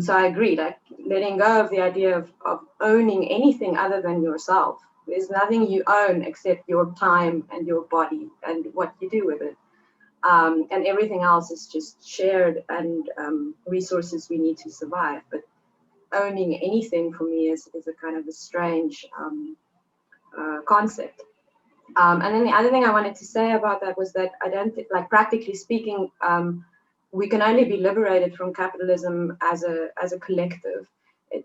Speaker 4: So I agree, like letting go of the idea of owning anything other than yourself. There's nothing you own except your time and your body and what you do with it. And everything else is just shared and resources we need to survive. But owning anything for me is a kind of a strange concept. And then the other thing I wanted to say about that was that I don't think, like, practically speaking, we can only be liberated from capitalism as a collective.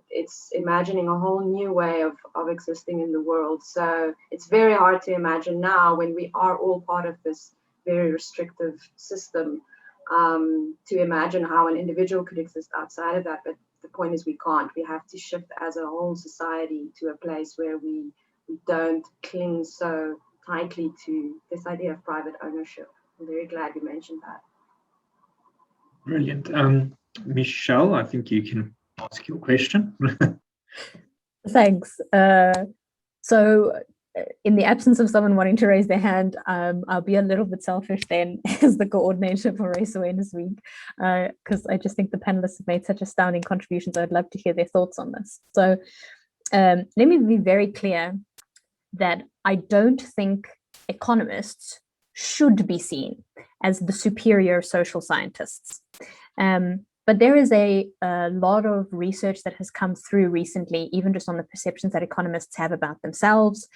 Speaker 4: It's imagining a whole new way of existing in the world. So it's very hard to imagine now, when we are all part of this very restrictive system, to imagine how an individual could exist outside of that. But the point is, we can't. We have to shift as a whole society to a place where we don't cling so tightly to this idea of private ownership. I'm very glad you mentioned that.
Speaker 2: Brilliant. Michelle, I think you can ask your question.
Speaker 6: Thanks. So in the absence of someone wanting to raise their hand, I'll be a little bit selfish then as the coordinator for Race Awareness Week, because I just think the panelists have made such astounding contributions. I'd love to hear their thoughts on this. So let me be very clear that I don't think economists should be seen as the superior social scientists. But there is a lot of research that has come through recently, even just on the perceptions that economists have about themselves,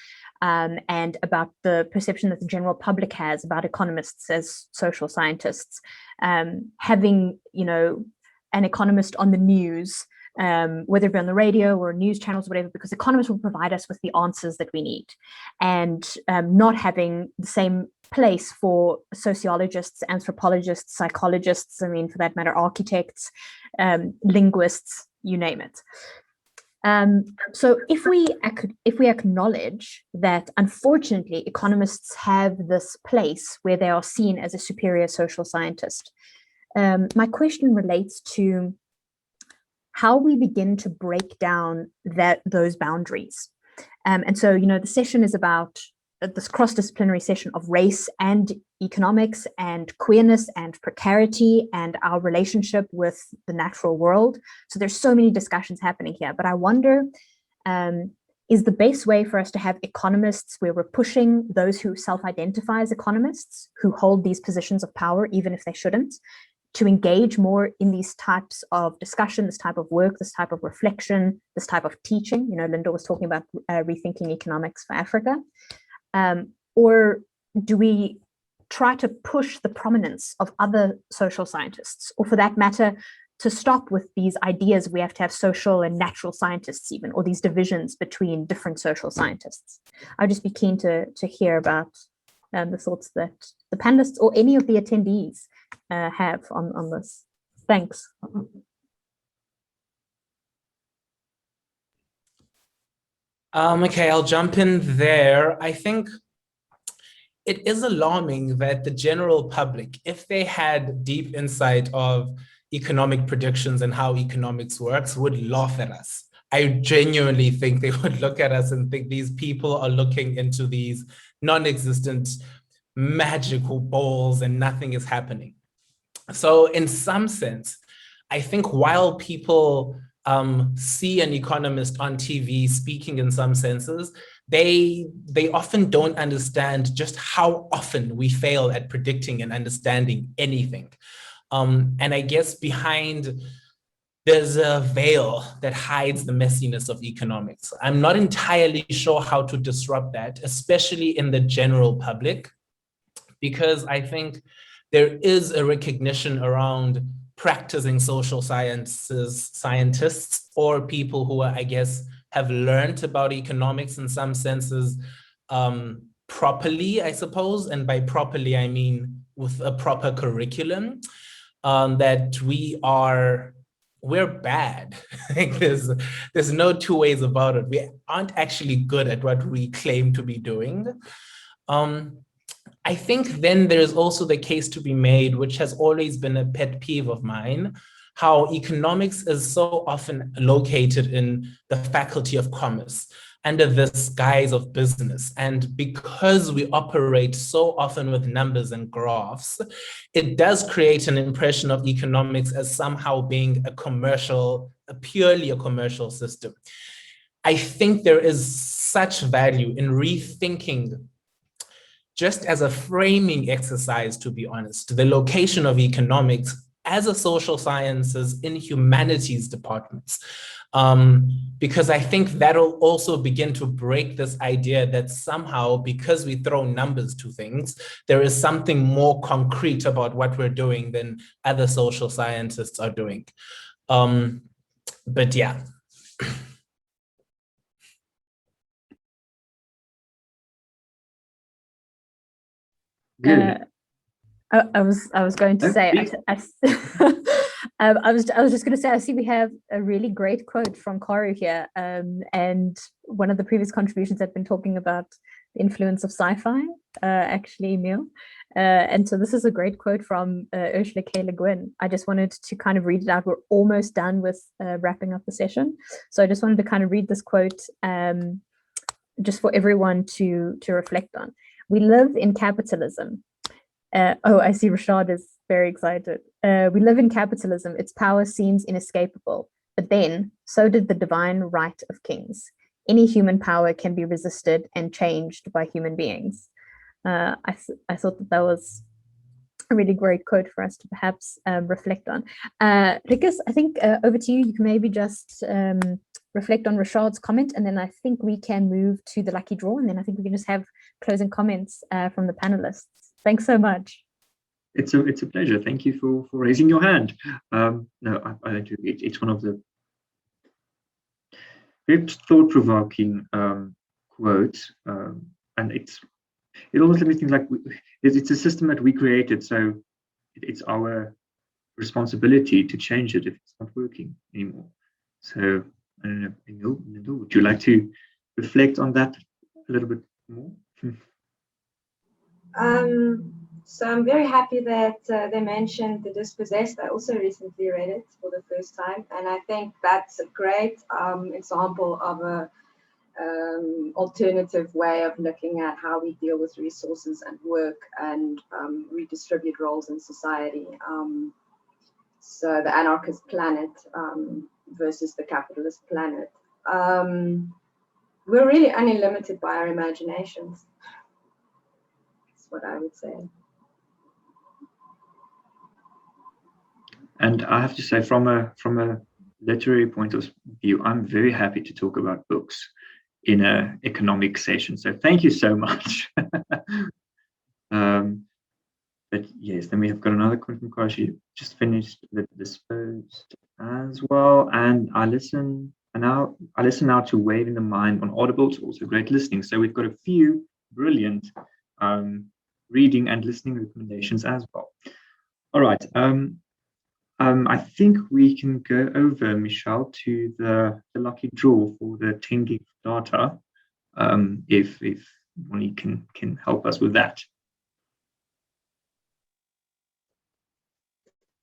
Speaker 6: and about the perception that the general public has about economists as social scientists. Having, an economist on the news, whether it be on the radio or news channels or whatever, because economists will provide us with the answers that we need, and not having the same place for sociologists, anthropologists, psychologists, for that matter, architects, linguists, you name it. So if we acknowledge that, unfortunately, economists have this place where they are seen as a superior social scientist, my question relates to how we begin to break down those boundaries. And so, the session is about this cross-disciplinary session of race and economics and queerness and precarity and our relationship with the natural world. So there's so many discussions happening here, but I wonder, is the best way for us to have economists where we're pushing those who self-identify as economists, who hold these positions of power, even if they shouldn't, to engage more in these types of discussion, this type of work, this type of reflection, this type of teaching? Linda was talking about rethinking economics for Africa. Or do we try to push the prominence of other social scientists, or for that matter, to stop with these ideas we have to have social and natural scientists even, or these divisions between different social scientists? I'd just be keen to hear about the thoughts that the panelists or any of the attendees have on this. Thanks.
Speaker 3: Okay, I'll jump in there. I think it is alarming that the general public, if they had deep insight of economic predictions and how economics works, would laugh at us. I genuinely think they would look at us and think these people are looking into these non-existent magical balls and nothing is happening. So in some sense, I think while people see an economist on TV speaking in some senses, they often don't understand just how often we fail at predicting and understanding anything. And I guess there's a veil that hides the messiness of economics. I'm not entirely sure how to disrupt that, especially in the general public, because I think there is a recognition around practicing social scientists, or people who are, I guess, have learned about economics in some senses properly, I suppose. And by properly, I mean with a proper curriculum, that we're bad. Like there's no two ways about it. We aren't actually good at what we claim to be doing. I think then there's also the case to be made, which has always been a pet peeve of mine, how economics is so often located in the faculty of commerce under this guise of business. And because we operate so often with numbers and graphs, it does create an impression of economics as somehow being purely a commercial system. I think there is such value in rethinking, just as a framing exercise, to be honest, the location of economics as a social sciences in humanities departments. Because I think that'll also begin to break this idea that somehow, because we throw numbers to things, there is something more concrete about what we're doing than other social scientists are doing. But yeah.
Speaker 2: Good.
Speaker 6: I was going to say, I was just going to say, I see we have a really great quote from Karu here, and one of the previous contributions had been talking about the influence of sci-fi, actually, Emil. And so this is a great quote from Ursula K. Le Guin. I just wanted to kind of read it out. We're almost done with wrapping up the session. So I just wanted to kind of read this quote just for everyone to reflect on. We live in capitalism. I see Rashad is very excited. We live in capitalism. Its power seems inescapable. But then, so did the divine right of kings. Any human power can be resisted and changed by human beings. I thought that was a really great quote for us to perhaps reflect on. Rikus, I think over to you. You can maybe just reflect on Rashad's comment, and then I think we can move to the lucky draw, and then I think we can just have closing comments from the panelists. Thanks so much.
Speaker 2: It's a pleasure. Thank you for raising your hand. No, I do. It's one of the very thought-provoking quotes, and it almost makes me think like it's a system that we created, so it's our responsibility to change it if it's not working anymore. So I don't know, Emil, would you like to reflect on that a little bit more?
Speaker 4: So I'm very happy that they mentioned The Dispossessed. I also recently read it for the first time, and I think that's a great example of a alternative way of looking at how we deal with resources and work and redistribute roles in society. So the anarchist planet versus the capitalist planet. We're really only limited by our imaginations. That's what I would say.
Speaker 2: And I have to say, from a literary point of view, I'm very happy to talk about books in an economic session. So thank you so much. But yes, then we have got another question from Cronje. Just finished the Disposed as well, and I listen now to Wave in the Mind on Audible. It's also great listening. So we've got a few brilliant reading and listening recommendations as well. All right. I think we can go over, Michelle, to the lucky draw for the 10 gig data, if Moni can help us with that.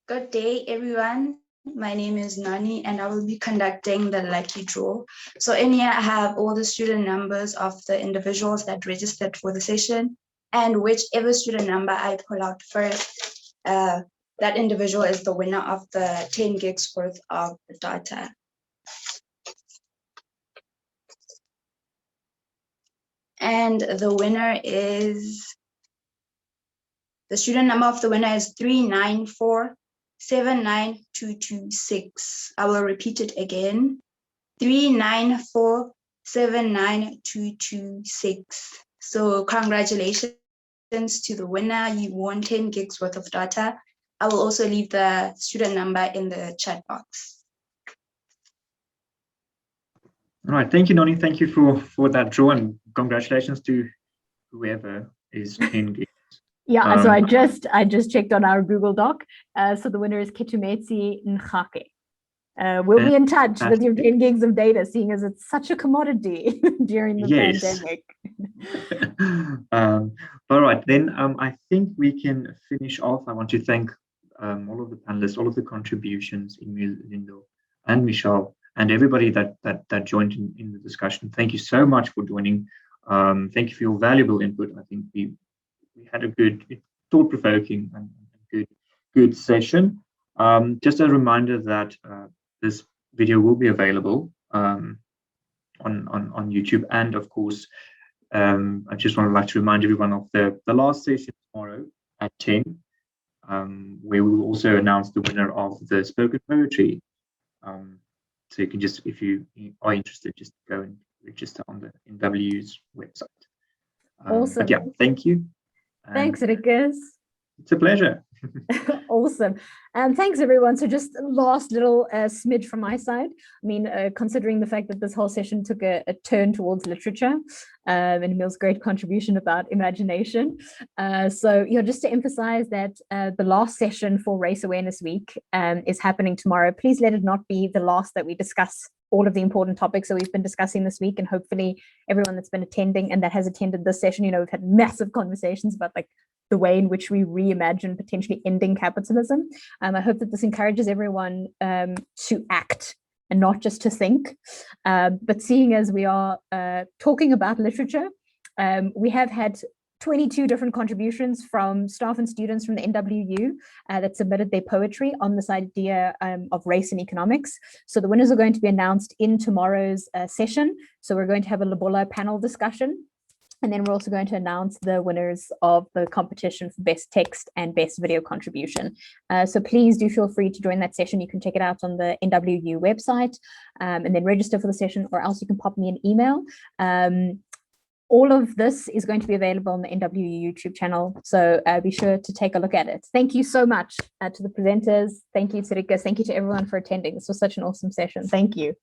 Speaker 7: Good day, everyone. My name is Nani, and I will be conducting the lucky draw. So in here, I have all the student numbers of the individuals that registered for the session, and whichever student number I pull out first, that individual is the winner of the 10 gigs worth of data. And the winner is, the student number of the winner is 394-79226. I will repeat it again, 394-79226. So congratulations to the winner. You won 10 gigs worth of data. I will also leave the student number in the chat box.
Speaker 2: All right, thank you, Noni. Thank you for that draw, and congratulations to whoever is 10 gigs.
Speaker 6: Yeah, so I just checked on our Google Doc. So the winner is Ketumetse Njake. We'll be in touch with your 10 gigs of data, seeing as it's such a commodity during the pandemic.
Speaker 2: All right, then I think we can finish off. I want to thank all of the panelists, all of the contributions, Emil, Lindo, and Michelle, and everybody that joined in the discussion. Thank you so much for joining. Thank you for your valuable input. I think we had a good, thought-provoking and good session. Just a reminder that this video will be available on YouTube, and of course, I just like to remind everyone of the last session tomorrow at 10, where we will also announce the winner of the spoken poetry. So you can just, if you are interested, just go and register on the NWU's website.
Speaker 6: Awesome.
Speaker 2: But yeah, thank you.
Speaker 6: Thanks, Rikus.
Speaker 2: It's a pleasure.
Speaker 6: Awesome. And thanks, everyone. So just last little smidge from my side. I mean, considering the fact that this whole session took a turn towards literature, and Emil's great contribution about imagination. So, just to emphasize that the last session for Race Awareness Week is happening tomorrow. Please let it not be the last that we discuss all of the important topics that we've been discussing this week, and hopefully everyone that's been attending and that has attended this session, we've had massive conversations about the way in which we reimagine potentially ending capitalism. I hope that this encourages everyone to act and not just to think. But seeing as we are talking about literature, we have had 22 different contributions from staff and students from the NWU that submitted their poetry on this idea of race and economics. So the winners are going to be announced in tomorrow's session. So we're going to have a Lobola panel discussion. And then we're also going to announce the winners of the competition for best text and best video contribution. So please do feel free to join that session. You can check it out on the NWU website, and then register for the session, or else you can pop me an email. All of this is going to be available on the NWU YouTube channel, so be sure to take a look at it. Thank you so much to the presenters. Thank you to Rikus. Thank you to everyone for attending. This was such an awesome session. Thank you.